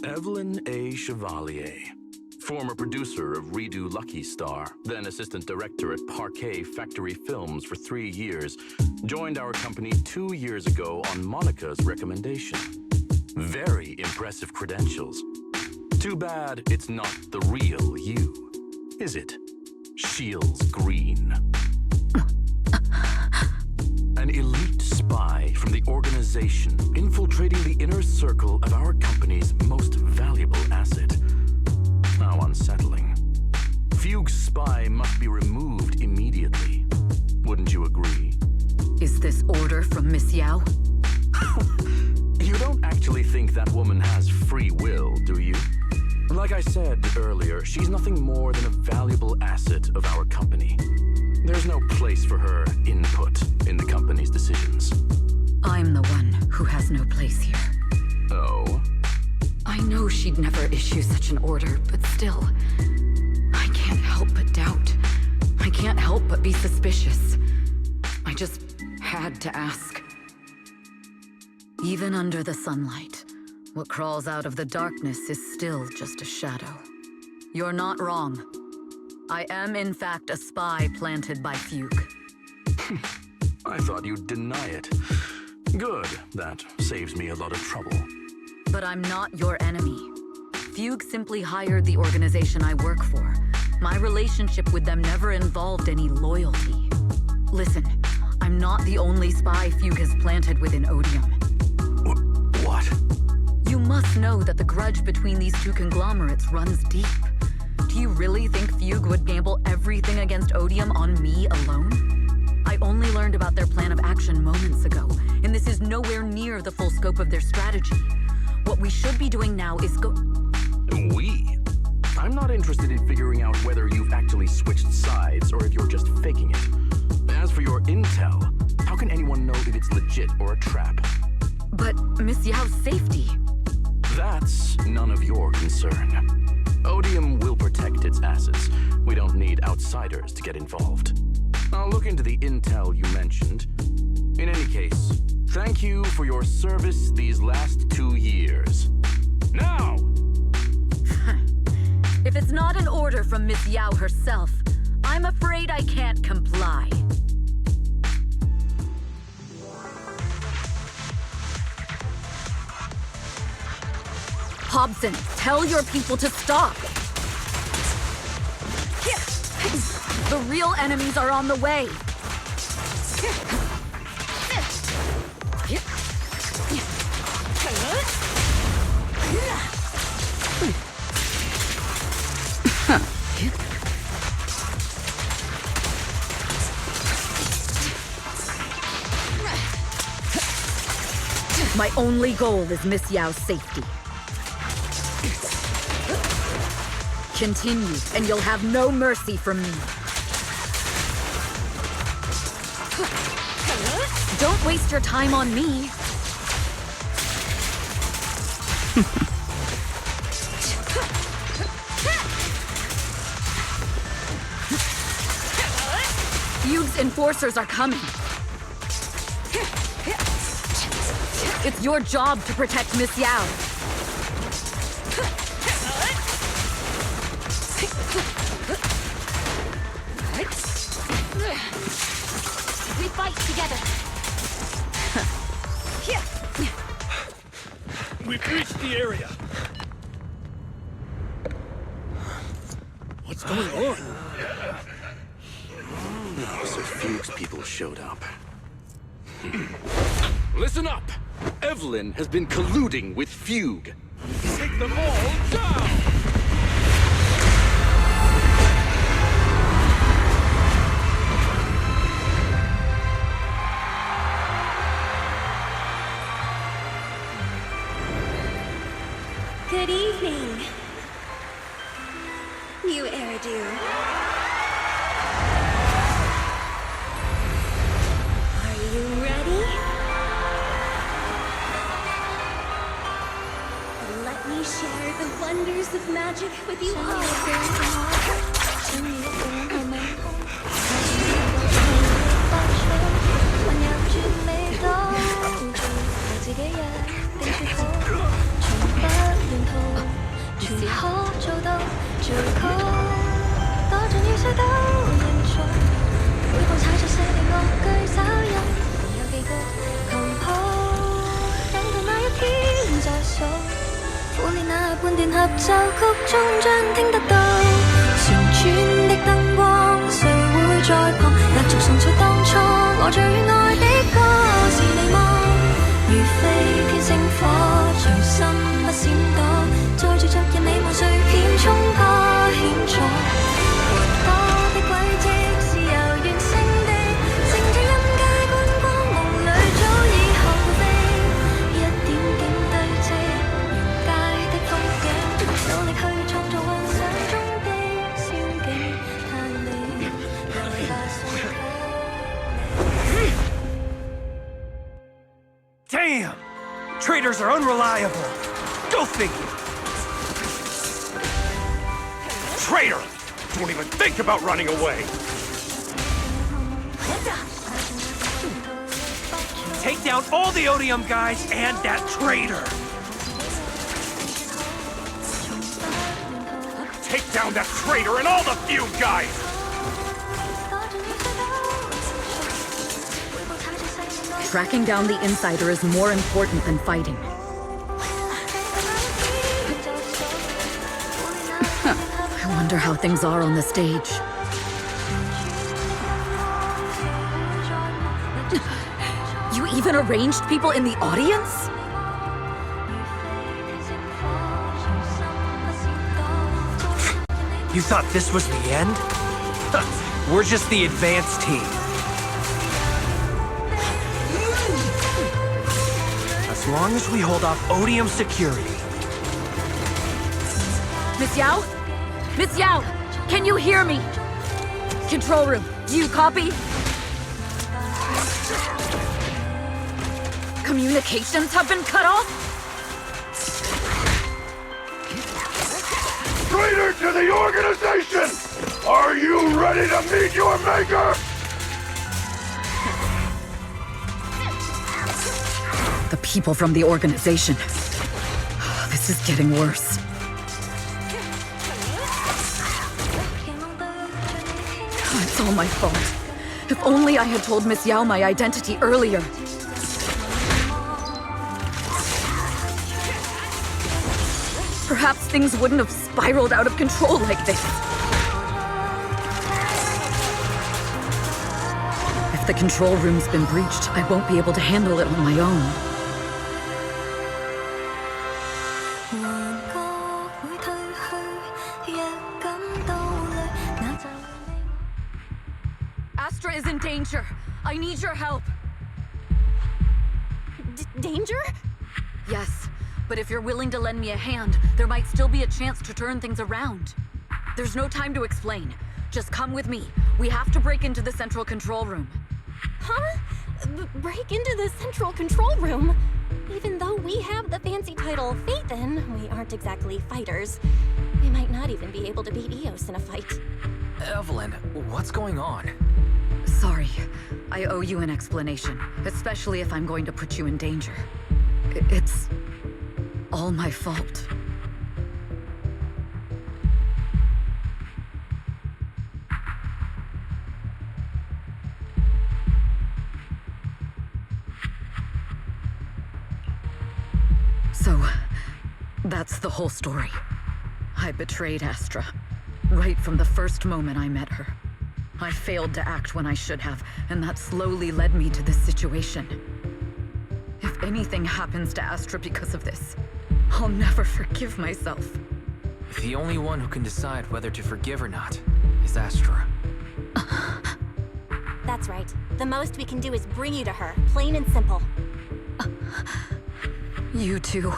Evelyn A. Chevalier, former producer of Redo Lucky Star, then assistant director at Parquet Factory Films for 3 years, joined our company 2 years ago on Monica's recommendation. Very impressive credentials. Too bad it's not the real you, is it? Shields Green. An elite spy from the organization infiltrating the inner circle of our company's most valuable asset. How unsettling. Fugue's spy must be removed immediately. Wouldn't you agree? Is this order from Miss Yao? You don't actually think that woman has free will, do you? Like I said earlier, she's nothing more than a valuable asset of our company. There's no place for her input in the company's decisions. I'm the one who has no place here. Oh? I know she'd never issue such an order, but still, I can't help but doubt. I can't help but be suspicious. I just had to ask. Even under the sunlight, what crawls out of the darkness is still just a shadow. You're not wrong. I am, in fact, a spy planted by Fugue. I thought you'd deny it. Good. That saves me a lot of trouble. But I'm not your enemy. Fugue simply hired the organization I work for. My relationship with them never involved any loyalty. Listen, I'm not the only spy Fugue has planted within Odium. What? You must know that the grudge between these two conglomerates runs deep. Do you really think Fugue would gamble everything against Odium on me alone? I only learned about their plan of action moments ago, and this is nowhere near the full scope of their strategy. What we should be doing now is We? I'm not interested in figuring out whether you've actually switched sides or if you're just faking it. As for your intel, how can anyone know if it's legit or a trap? But Miss Yao's safety... That's none of your concern. Odium will protect its assets. We don't need outsiders to get involved. I'll look into the intel you mentioned. In any case, thank you for your service these last 2 years. Now! If it's not an order from Miss Yao herself, I'm afraid I can't comply. Hobson, tell your people to stop. The real enemies are on the way. My only goal is Miss Yao's safety. Continue, and you'll have no mercy from me. Don't waste your time on me. Yude's enforcers are coming. It's your job to protect Miss Yao. We fight together. We've reached the area. What's going on? So Fuchs people showed up. Listen up! Evelyn has been colluding with Fugue. Take them all down! Good evening. New hairdo. Are you ready? Let me share the wonders of magic with you all. Damn! Traitors are unreliable. Go figure. Traitor! Don't even think about running away! Take down all the Odium guys and that traitor! Take down that traitor and all the Fugue guys! Tracking down the insider is more important than fighting. I wonder how things are on the stage. You even arranged people in the audience? You thought this was the end? We're just the advanced team. As long as we hold off Odium security. Miss Yao? Miss Yao! Can you hear me? Control room, you copy? Communications have been cut off? Traitor to the organization! Are you ready to meet your maker? The people from the organization. This is getting worse. It's all my fault. If only I had told Miss Yao my identity earlier. perhaps things wouldn't have spiraled out of control like this. If the control room's been breached, I won't be able to handle it on my own. Astra is in danger. I need your help. Danger? Yes, but if you're willing to lend me a hand, there might still be a chance to turn things around. There's no time to explain. Just come with me. We have to break into the central control room. Huh? Break into the central control room? Even though we have the fancy title Phaethon, we aren't exactly fighters. We might not even be able to beat Eos in a fight. Evelyn, what's going on? Sorry. I owe you an explanation, especially if I'm going to put you in danger. It's all my fault. So, that's the whole story. I betrayed Astra, right from the first moment I met her. I failed to act when I should have, and that slowly led me to this situation. If anything happens to Astra because of this, I'll never forgive myself. The only one who can decide whether to forgive or not is Astra. That's right. The most we can do is bring you to her, plain and simple. You too.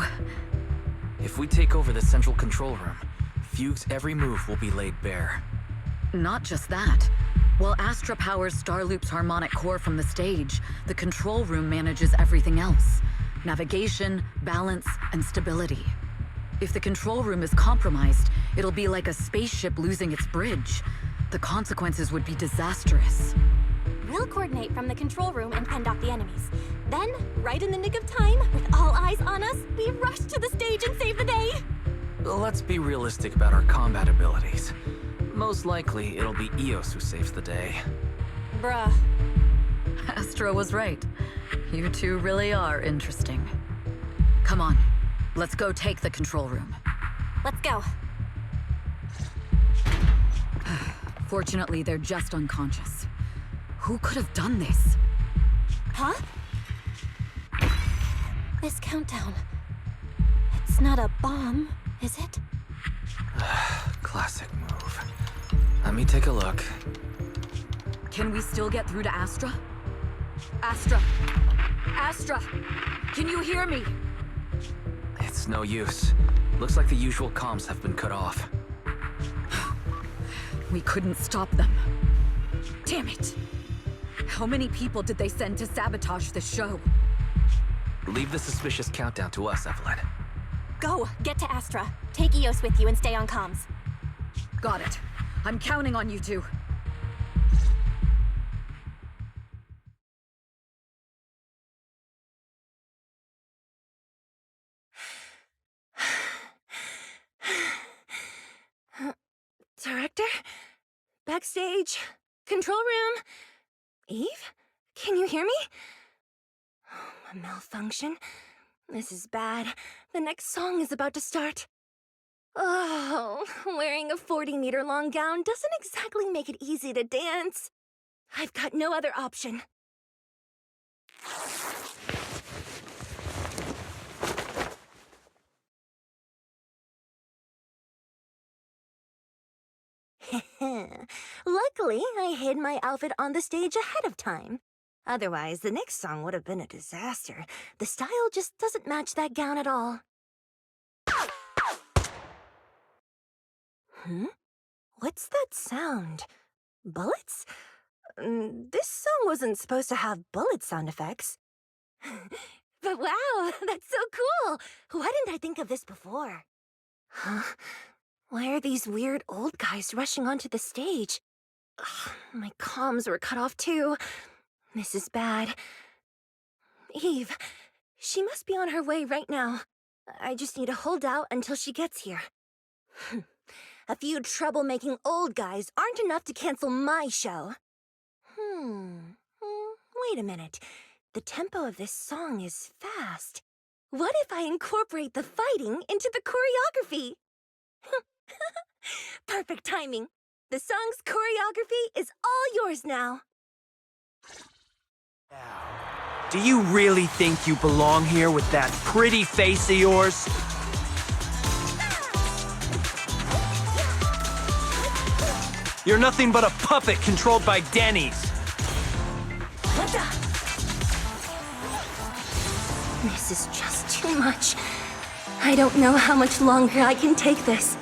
If we take over the central control room, Fugue's every move will be laid bare. Not just that. While Astra powers Starloop's harmonic core from the stage, the control room manages everything else. Navigation, balance, and stability. If the control room is compromised, it'll be like a spaceship losing its bridge. The consequences would be disastrous. We'll coordinate from the control room and fend off the enemies. Then, right in the nick of time, with all eyes on us, we rush to the stage and save the day! Let's be realistic about our combat abilities. Most likely, it'll be Eos who saves the day. Bruh. Astra was right. You two really are interesting. Come on, let's go take the control room. Let's go. Fortunately, they're just unconscious. Who could have done this? Huh? This countdown. It's not a bomb, is it? Classic move. Let me take a look. Can we still get through to Astra? Astra! Astra! Can you hear me? It's no use. Looks like the usual comms have been cut off. We couldn't stop them. Damn it! How many people did they send to sabotage the show? Leave the suspicious countdown to us, Evelyn. Go! Get to Astra. Take Eos with you and stay on comms. Got it. I'm counting on you two. Director? Backstage? Control room? Eve? Can you hear me? A malfunction? This is bad. The next song is about to start. Oh, wearing a 40-meter-long gown doesn't exactly make it easy to dance. I've got no other option. Luckily, I hid my outfit on the stage ahead of time. Otherwise, the next song would have been a disaster. The style just doesn't match that gown at all. What's that sound? Bullets? This song wasn't supposed to have bullet sound effects. But wow, that's so cool! Why didn't I think of this before? Huh? Why are these weird old guys rushing onto the stage? Ugh, my comms were cut off too. This is bad. Eve, she must be on her way right now. I just need to hold out until she gets here. A few troublemaking old guys aren't enough to cancel my show. Wait a minute. The tempo of this song is fast. What if I incorporate the fighting into the choreography? Perfect timing. The song's choreography is all yours now. Do you really think you belong here with that pretty face of yours? You're nothing but a puppet controlled by Denny's. This is just too much. I don't know how much longer I can take this.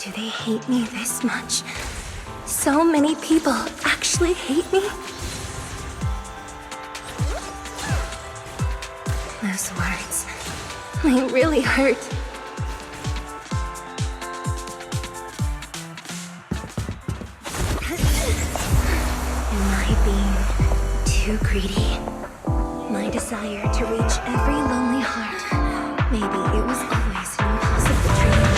Do they hate me this much? So many people actually hate me? Those words, they really hurt. Am I being too greedy? My desire to reach every lonely heart. Maybe it was always an impossible dream.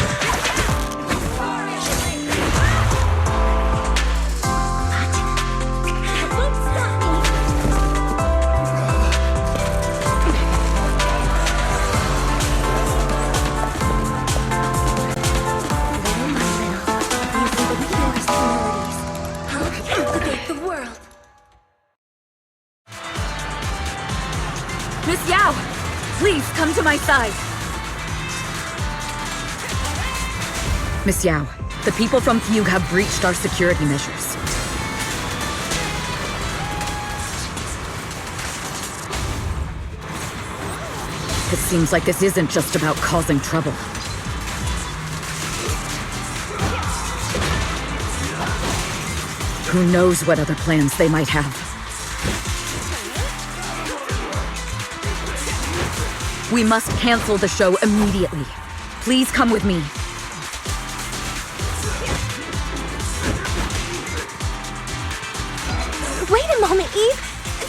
Miss Yao, please come to my side. Miss Yao, the people from Fugue have breached our security measures. It seems like this isn't just about causing trouble. Who knows what other plans they might have. We must cancel the show immediately. Please come with me. Wait a moment, Eve!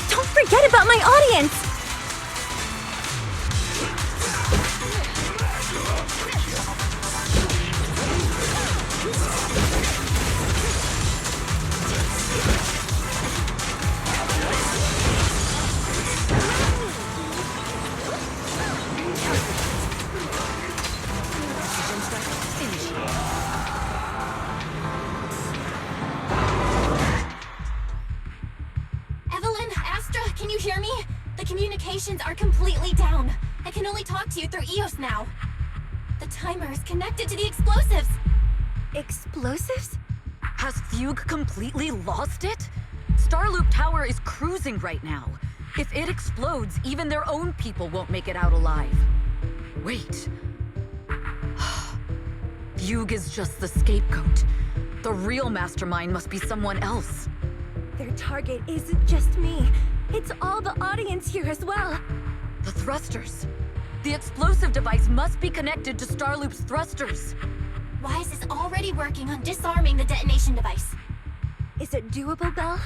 Don't forget about my audience! Are completely down. I can only talk to you through EOS now. The timer is connected to the explosives. Explosives? Has Fugue completely lost it? Starloop Tower is cruising right now. If it explodes, even their own people won't make it out alive. Wait. Fugue is just the scapegoat. The real mastermind must be someone else. Their target isn't just me. It's all the audience here as well. The thrusters. The explosive device must be connected to Starloop's thrusters. Wise is already working on disarming the detonation device. Is it doable, Belle?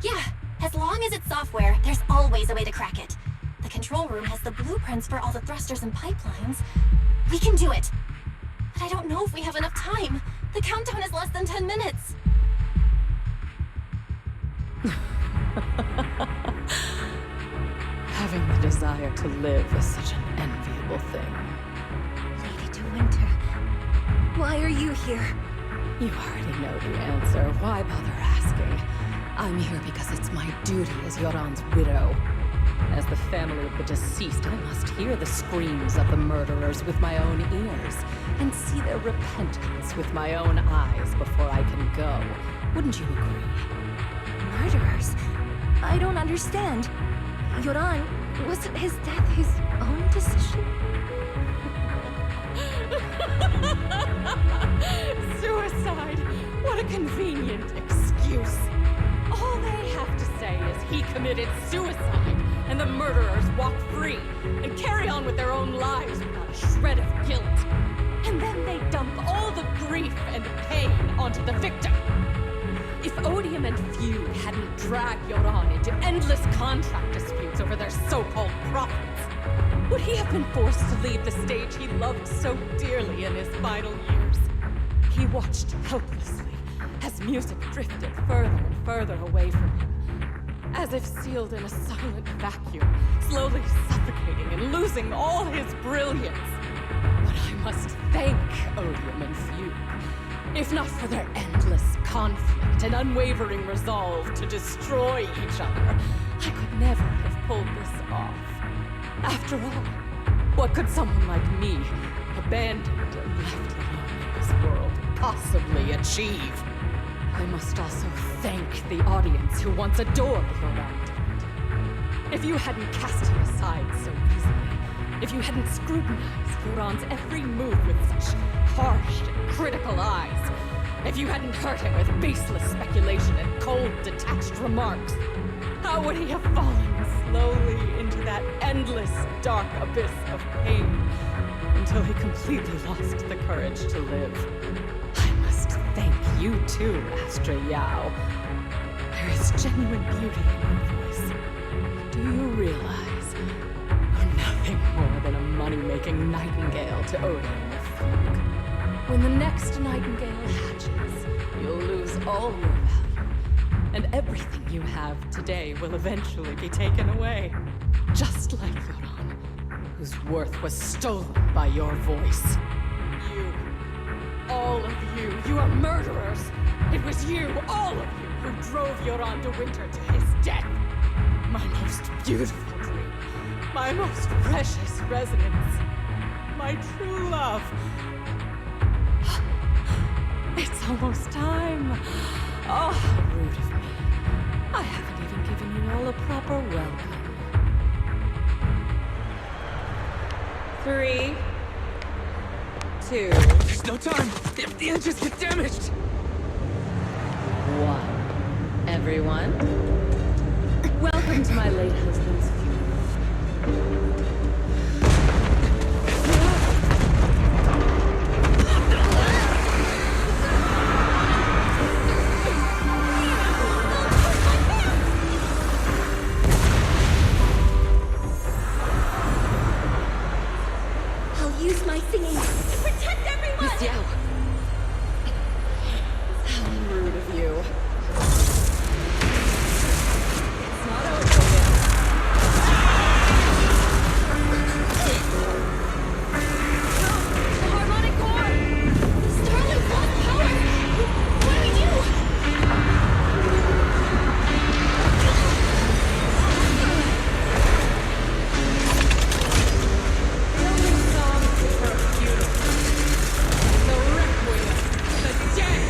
Yeah, as long as it's software, there's always a way to crack it. The control room has the blueprints for all the thrusters and pipelines. We can do it. But I don't know if we have enough time. The countdown is less than 10 minutes. Having the desire to live is such an enviable thing. Lady De Winter, why are you here? You already know the answer. Why bother asking? I'm here because it's my duty as Yoran's widow. As the family of the deceased, I must hear the screams of the murderers with my own ears, and see their repentance with my own eyes before I can go. Wouldn't you agree? Murderers? I don't understand. Yoran, wasn't his death his own decision? Suicide! What a convenient excuse. All they have to say is he committed suicide, and the murderers walk free and carry on with their own lives without a shred of guilt. And then they dump all the grief and pain onto the victim. If Odium and Fugue hadn't dragged Yoran into endless contract disputes over their so-called profits, would he have been forced to leave the stage he loved so dearly in his final years? He watched helplessly as music drifted further and further away from him. as if sealed in a silent vacuum, slowly suffocating and losing all his brilliance. But I must thank Odium and Fugue. If not for their endless conflict and unwavering resolve to destroy each other, I could never have pulled this off. After all, what could someone like me, abandoned and left alone in this world, possibly achieve? I must also thank the audience who once adored Yoran. If you hadn't cast him aside so easily, if you hadn't scrutinized Yoran's every move with such harsh and critical eyes, if you hadn't hurt him with baseless speculation and cold, detached remarks, how would he have fallen slowly into that endless, dark abyss of pain until he completely lost the courage to live? I must thank you too, Astra Yao. There is genuine beauty in your voice. Do you realize you're nothing more than a money-making nightingale to Odin the Fugue? When the next nightingale hatches, you'll lose all your value, and everything you have today will eventually be taken away. Just like Yoran, whose worth was stolen by your voice. You, all of you, you are murderers! It was you, all of you, who drove Yoran de Winter to his death! My most beautiful dream, my most precious residence, my true love. It's almost time. Oh, how rude of me. I haven't even given you all a proper welcome. 3, 2, There's no time! If the engines get damaged! 1. Everyone, welcome to my late husband's funeral. I'll use my singing to protect everyone! Miss Yao! How rude of you. It's not over yet. The harmonic core! The Starlight lost power! What do we do? The only song is for a funeral. The requiem, the dead!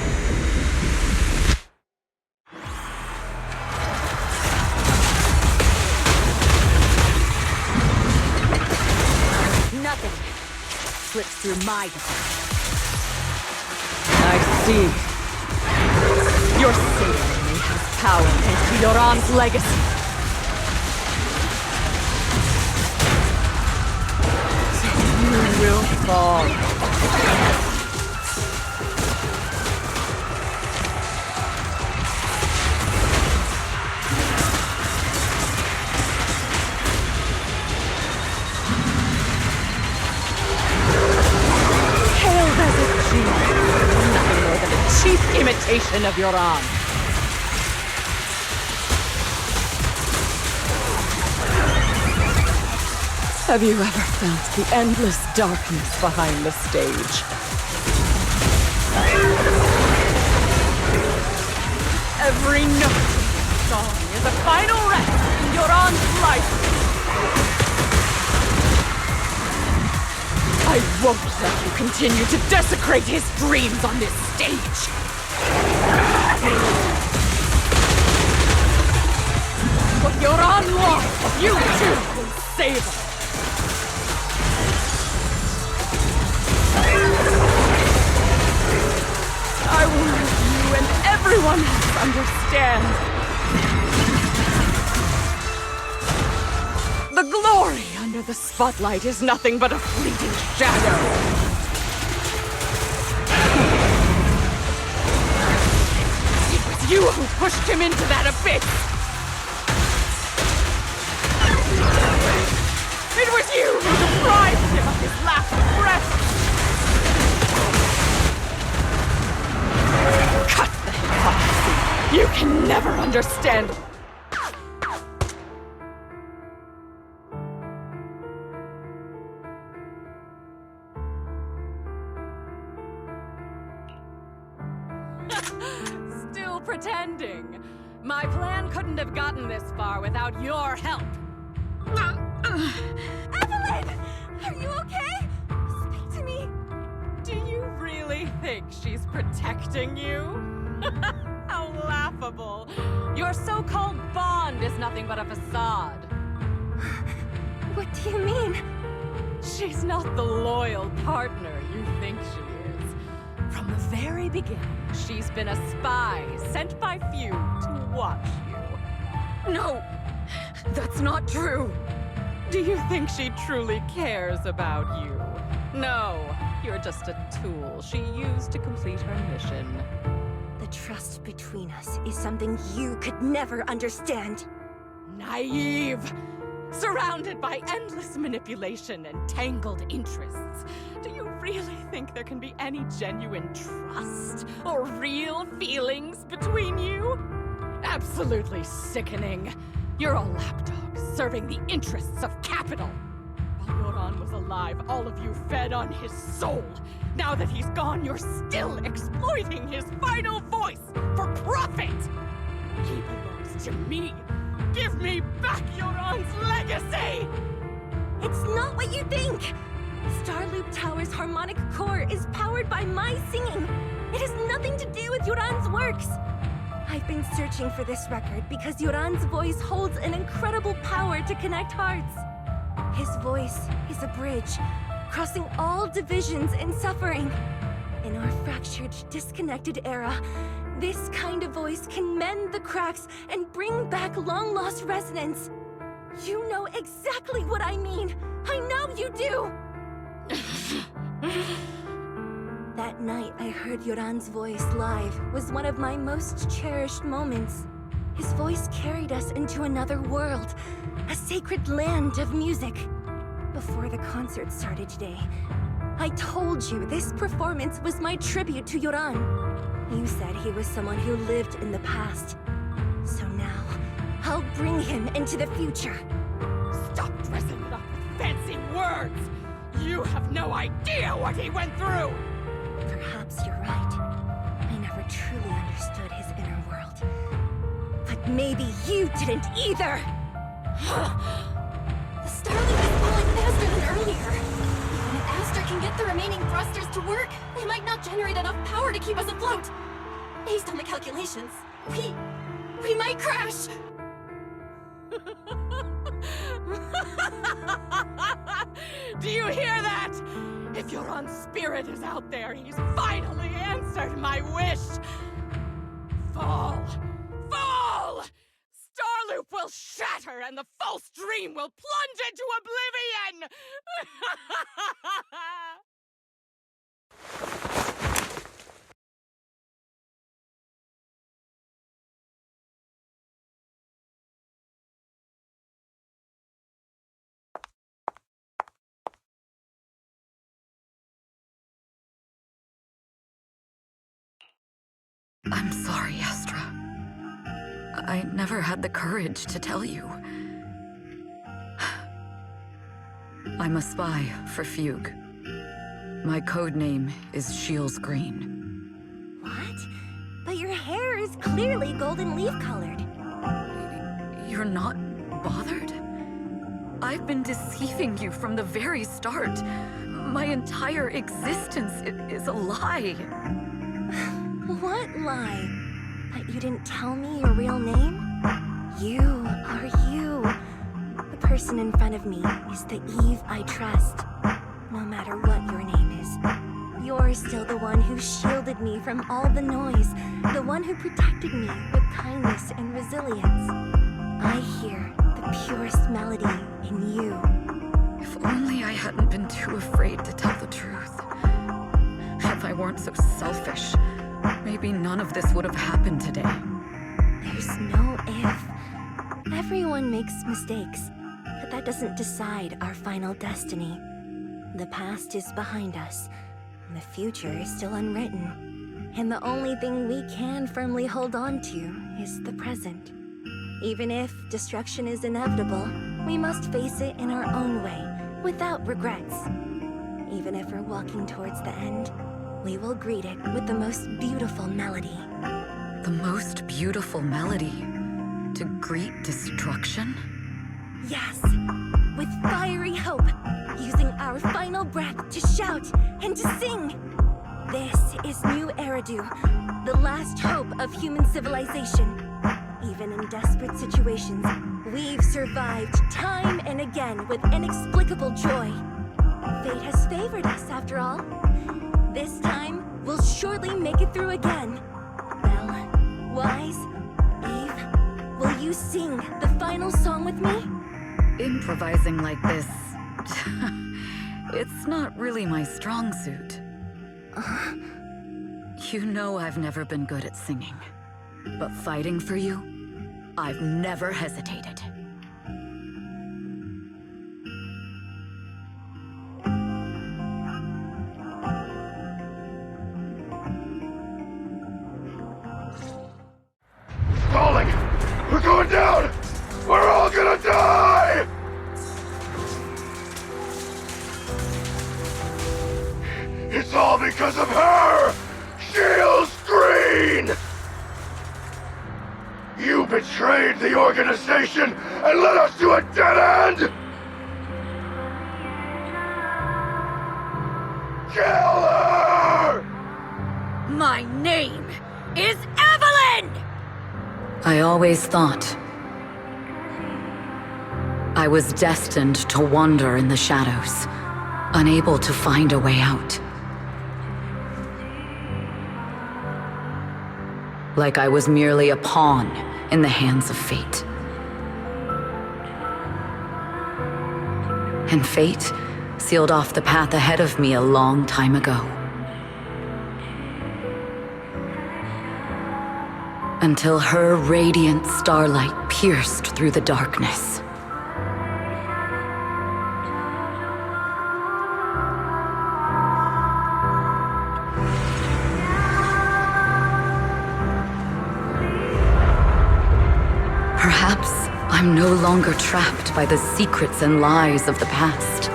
Nothing slips through my defense. I see. Your savior only has power into Yoran's legacy. You will fall. Hailed as a genius, nothing more than a cheap imitation of Yoran. Have you ever felt the endless darkness behind the stage? Every note of this song is a final rest in Yoran's life. I won't let you continue to desecrate his dreams on this stage! What Yoran lost, you too will savor! I will let you and everyone else understand. The glory under the spotlight is nothing but a fleeting shadow. It was you who pushed him into that abyss. It was you who deprived him of his last breath. Cut the hypocrisy. You can never understand. still pretending. My plan couldn't have gotten this far without your help. Evelyn! Are you okay? Speak to me. Do you really think she's protecting you? How laughable. Your so-called bond is nothing but a facade. What do you mean? She's not the loyal partner you think she is. From the very beginning, she's been a spy sent by few to watch you. No! That's not true! Do you think she truly cares about you? No, you're just a tool she used to complete her mission. The trust between us is something you could never understand. Naive! Surrounded by endless manipulation and tangled interests. Do you really think there can be any genuine trust or real feelings between you? Absolutely sickening. You're a lapdog serving the interests of capital. While Yoran was alive, all of you fed on his soul. Now that he's gone, you're still exploiting his final voice for profit. He belongs to me. Give me back Yoran's legacy! It's not what you think! Starloop Tower's harmonic core is powered by my singing. It has nothing to do with Yoran's works. I've been searching for this record because Yoran's voice holds an incredible power to connect hearts. His voice is a bridge, crossing all divisions and suffering. In our fractured, disconnected era, this kind of voice can mend the cracks and bring back long-lost resonance. You know exactly what I mean. I know you do! That night I heard Yoran's voice live was one of my most cherished moments. His voice carried us into another world, a sacred land of music. Before the concert started today, I told you this performance was my tribute to Yoran. You said he was someone who lived in the past. So now, I'll bring him into the future. Stop dressing it up with fancy words! You have no idea what he went through! Perhaps you're right. I never truly understood his inner world. But maybe you didn't either! The Starloop is falling faster than earlier. Even if Astra can get the remaining thrusters to work, they might not generate enough power to keep us afloat. Based on the calculations, we might crash. Do you hear that? If Yoran's spirit is out there, he's finally answered my wish. Fall! Fall! Starloop will shatter and the false dream will plunge into oblivion! I'm sorry, Astra. I never had the courage to tell you. I'm a spy for Fugue. My code name is Shields Green. What? But your hair is clearly golden leaf colored. You're not bothered? I've been deceiving you from the very start. My entire existence is a lie. What lie? That you didn't tell me your real name? You are you. The person in front of me is the Eve I trust. No matter what your name is, you're still the one who shielded me from all the noise, the one who protected me with kindness and resilience. I hear the purest melody in you. If only I hadn't been too afraid to tell the truth. If I weren't so selfish, maybe none of this would have happened today. There's no if. Everyone makes mistakes, but that doesn't decide our final destiny. The past is behind us, and the future is still unwritten. And the only thing we can firmly hold on to is the present. Even if destruction is inevitable, we must face it in our own way, without regrets. Even if we're walking towards the end, we will greet it with the most beautiful melody. The The most beautiful melody to greet destruction? Yes, with fiery hope, using our final breath to shout and to sing. This is New Eridu, the last hope of human civilization. Even in desperate situations, we've survived time and again with inexplicable joy. Fate has favored us, after all. This time, we'll surely make it through again. Belle, Wise, Eve, will you sing the final song with me? Improvising like this... it's not really my strong suit. You know I've never been good at singing. But fighting for you, I've never hesitated. Falling! We're going down! We're all gonna die! It's all because of her! Shield's green! You betrayed the organization and led us to a dead end! Kill her! My name is Evelyn! I always thought I was destined to wander in the shadows, unable to find a way out. Like I was merely a pawn in the hands of fate. And fate sealed off the path ahead of me a long time ago. Until her radiant starlight pierced through the darkness. Perhaps I'm no longer trapped by the secrets and lies of the past.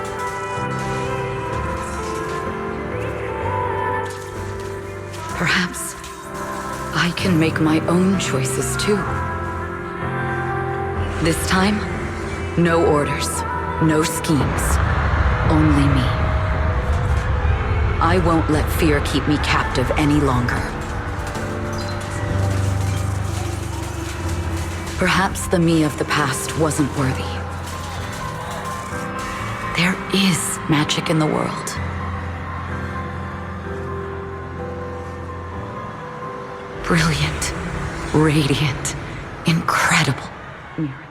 Perhaps I can make my own choices too. This time, no orders, no schemes, only me. I won't let fear keep me captive any longer. Perhaps the me of the past wasn't worthy. There is magic in the world. Brilliant, radiant, incredible miracles.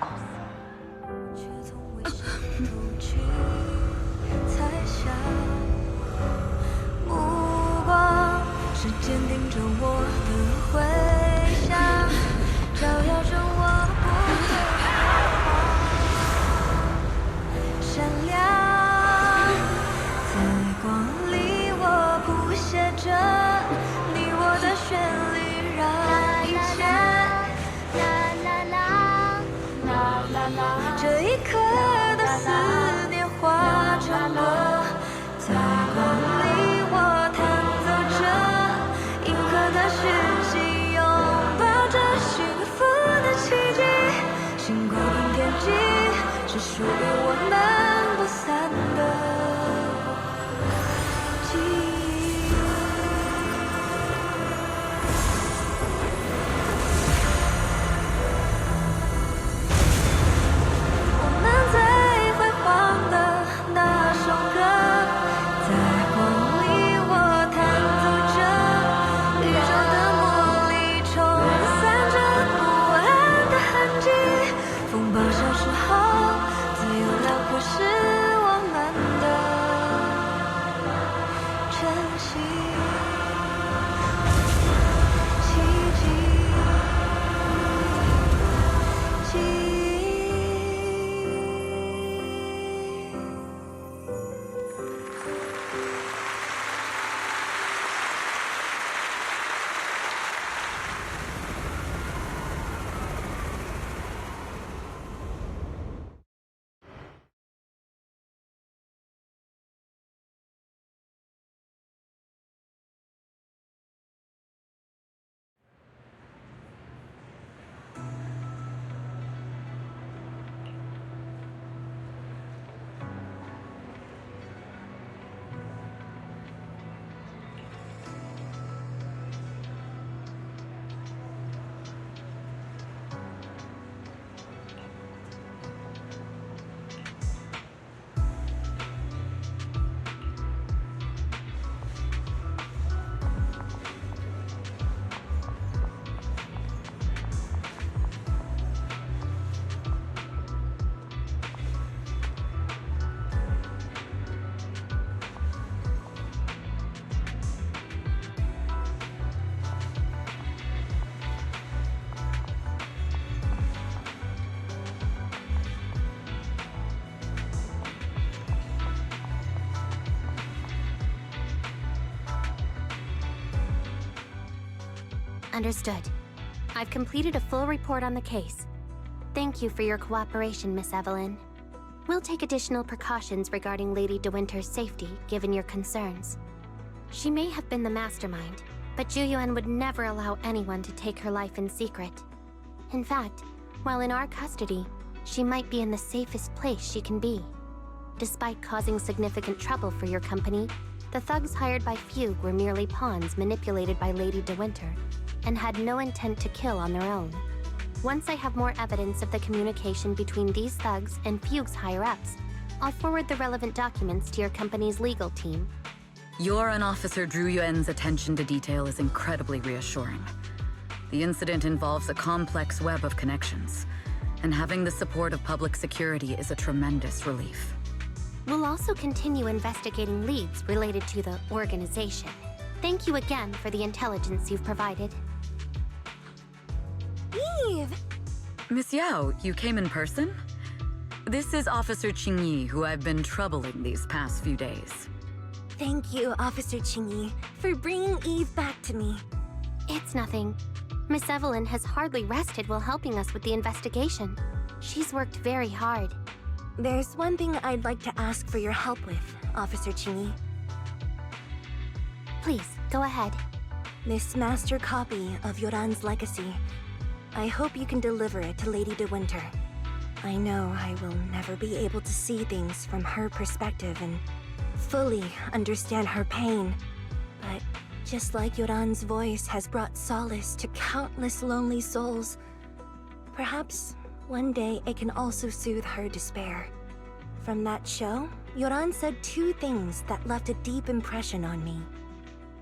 Understood. I've completed a full report on the case. Thank you for your cooperation, Miss Evelyn. We'll take additional precautions regarding Lady De Winter's safety, given your concerns. She may have been the mastermind, but Juyuan would never allow anyone to take her life in secret. In fact, while in our custody, she might be in the safest place she can be. Despite causing significant trouble for your company, the thugs hired by Fugue were merely pawns manipulated by Lady De Winter, and had no intent to kill on their own. Once I have more evidence of the communication between these thugs and Fugue's higher-ups, I'll forward the relevant documents to your company's legal team. Your and Officer Zhu Yuan's attention to detail is incredibly reassuring. The incident involves a complex web of connections, and having the support of public security is a tremendous relief. We'll also continue investigating leads related to the organization. Thank you again for the intelligence you've provided. Eve! Miss Yao, you came in person? This is Officer Qingyi, who I've been troubling these past few days. Thank you, Officer Qingyi, for bringing Eve back to me. It's nothing. Miss Evelyn has hardly rested while helping us with the investigation. She's worked very hard. There's one thing I'd like to ask for your help with, Officer Qingyi. Please, go ahead. This master copy of Yoran's legacy. I hope you can deliver it to Lady De Winter. I know I will never be able to see things from her perspective and fully understand her pain. But just like Yoran's voice has brought solace to countless lonely souls, perhaps one day it can also soothe her despair. From that show, Yoran said two things that left a deep impression on me.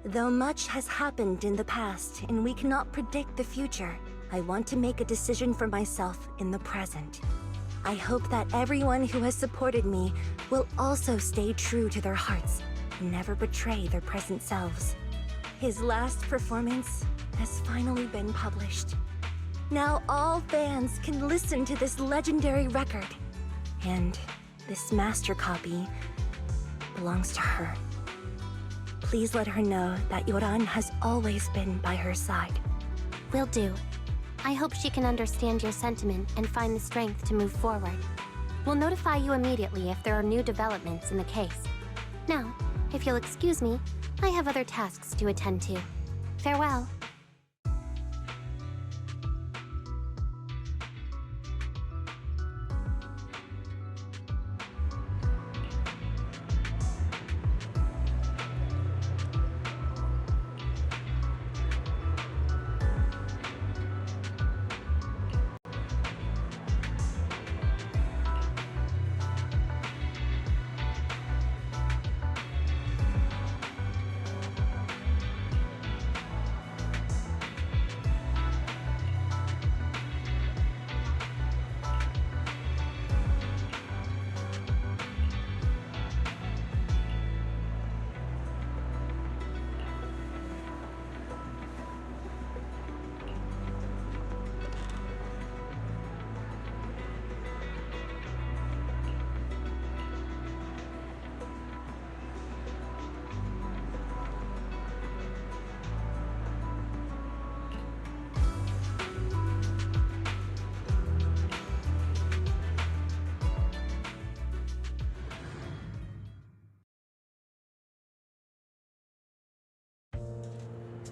Though much has happened in the past and we cannot predict the future, I want to make a decision for myself in the present. I hope that everyone who has supported me will also stay true to their hearts and never betray their present selves. His last performance has finally been published. Now all fans can listen to this legendary record. And this master copy belongs to her. Please let her know that Yoran has always been by her side. Will do. I hope she can understand your sentiment and find the strength to move forward. We'll notify you immediately if there are new developments in the case. Now, if you'll excuse me, I have other tasks to attend to. Farewell.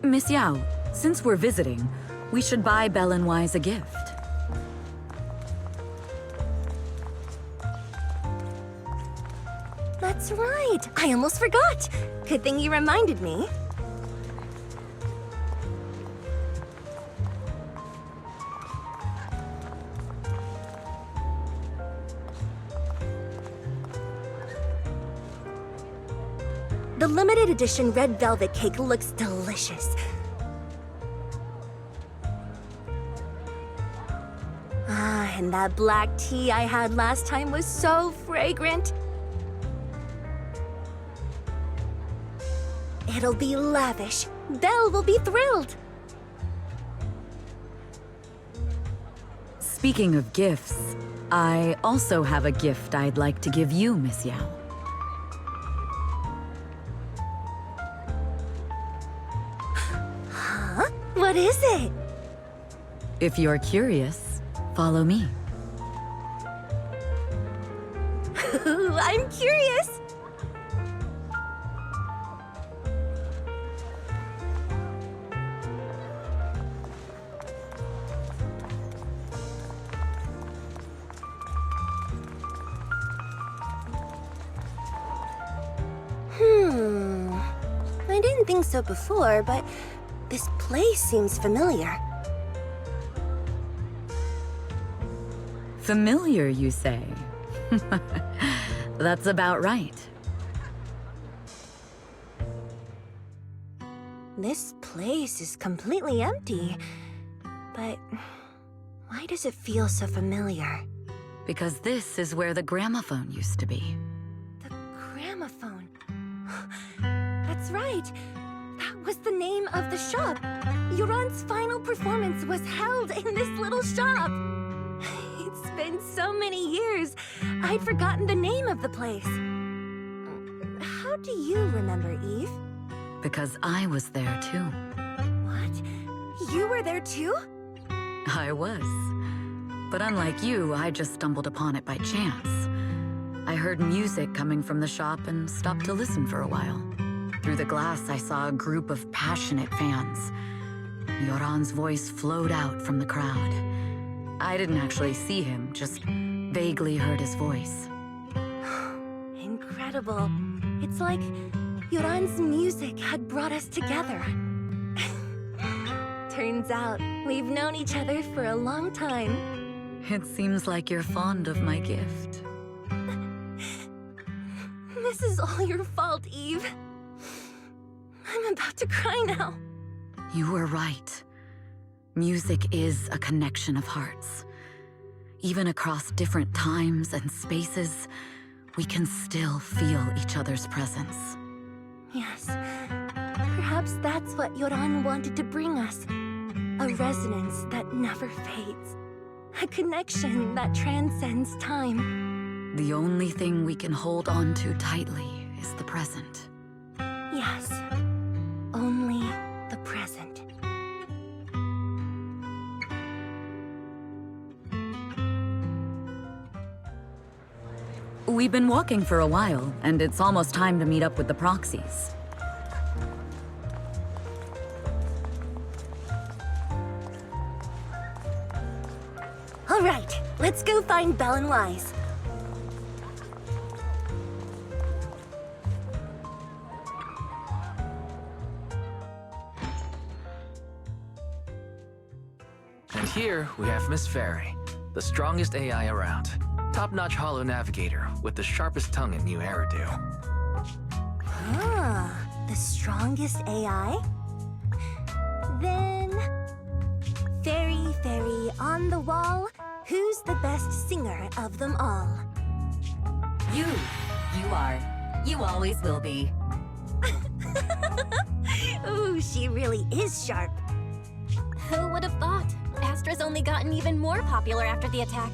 Miss Yao, since we're visiting, we should buy Belle and Wise a gift. That's right! I almost forgot! Good thing you reminded me. The limited edition red velvet cake looks delicious. Ah, and that black tea I had last time was so fragrant. It'll be lavish. Belle will be thrilled. Speaking of gifts, I also have a gift I'd like to give you, Miss Yao. What is it? If you're curious, follow me. I'm curious. I didn't think so before, but this place seems familiar. Familiar, you say? That's about right. This place is completely empty, but why does it feel so familiar? Because this is where the gramophone used to be. The gramophone. That's right. That was the name of the shop. Yoran's final performance was held in this little shop. It's been so many years, I'd forgotten the name of the place. How do you remember, Eve? Because I was there too. What? You were there too? I was. But unlike you, I just stumbled upon it by chance. I heard music coming from the shop and stopped to listen for a while. Through the glass, I saw a group of passionate fans. Yoran's voice flowed out from the crowd. I didn't actually see him, just vaguely heard his voice. Incredible. It's like Yoran's music had brought us together. Turns out, we've known each other for a long time. It seems like you're fond of my gift. This is all your fault, Eve. I'm about to cry now. You were right. Music is a connection of hearts. Even across different times and spaces, we can still feel each other's presence. Yes. Perhaps that's what Yoran wanted to bring us. A resonance that never fades. A connection that transcends time. The only thing we can hold on to tightly is the present. Yes. Only the present. We've been walking for a while, and it's almost time to meet up with the proxies. All right, let's go find Belle and Wise. And here we have Miss Fairy, the strongest AI around. Top-notch holo navigator with the sharpest tongue and new hairdo. Ah, the strongest AI? Then... Fairy, on the wall, who's the best singer of them all? You are. You always will be. Ooh, she really is sharp. Who would have thought? Astra's only gotten even more popular after the attack.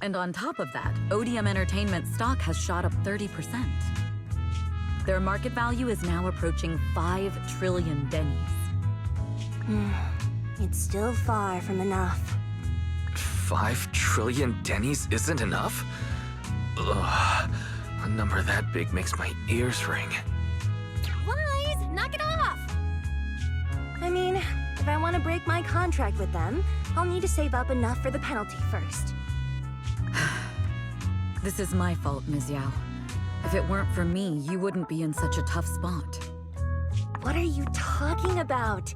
And on top of that, Odium Entertainment stock has shot up 30%. Their market value is now approaching 5 trillion dennies. It's still far from enough. 5 trillion dennies isn't enough? Ugh, a number that big makes my ears ring. Wise, knock it off! I mean, if I want to break my contract with them, I'll need to save up enough for the penalty first. This is my fault, Ms. Yao. If it weren't for me, you wouldn't be in such a tough spot. What are you talking about?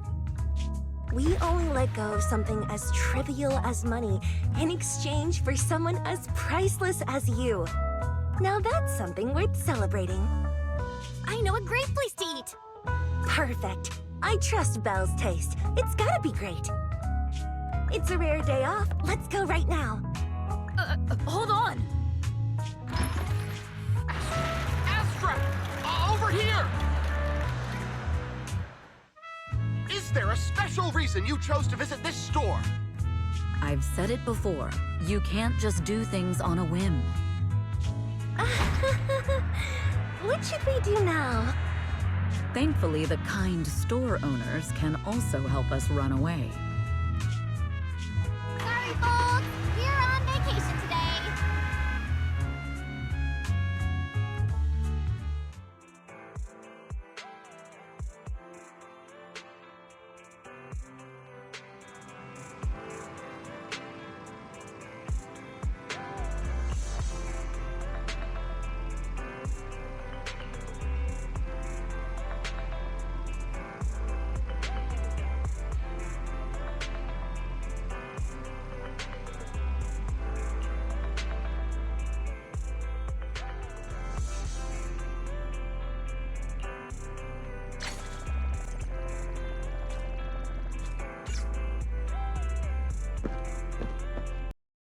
We only let go of something as trivial as money in exchange for someone as priceless as you. Now that's something worth celebrating. I know a great place to eat! Perfect. I trust Belle's taste. It's gotta be great. It's a rare day off. Let's go right now. Hold on! Astra! Over here! Is there a special reason you chose to visit this store? I've said it before. You can't just do things on a whim. What should we do now? Thankfully, the kind store owners can also help us run away.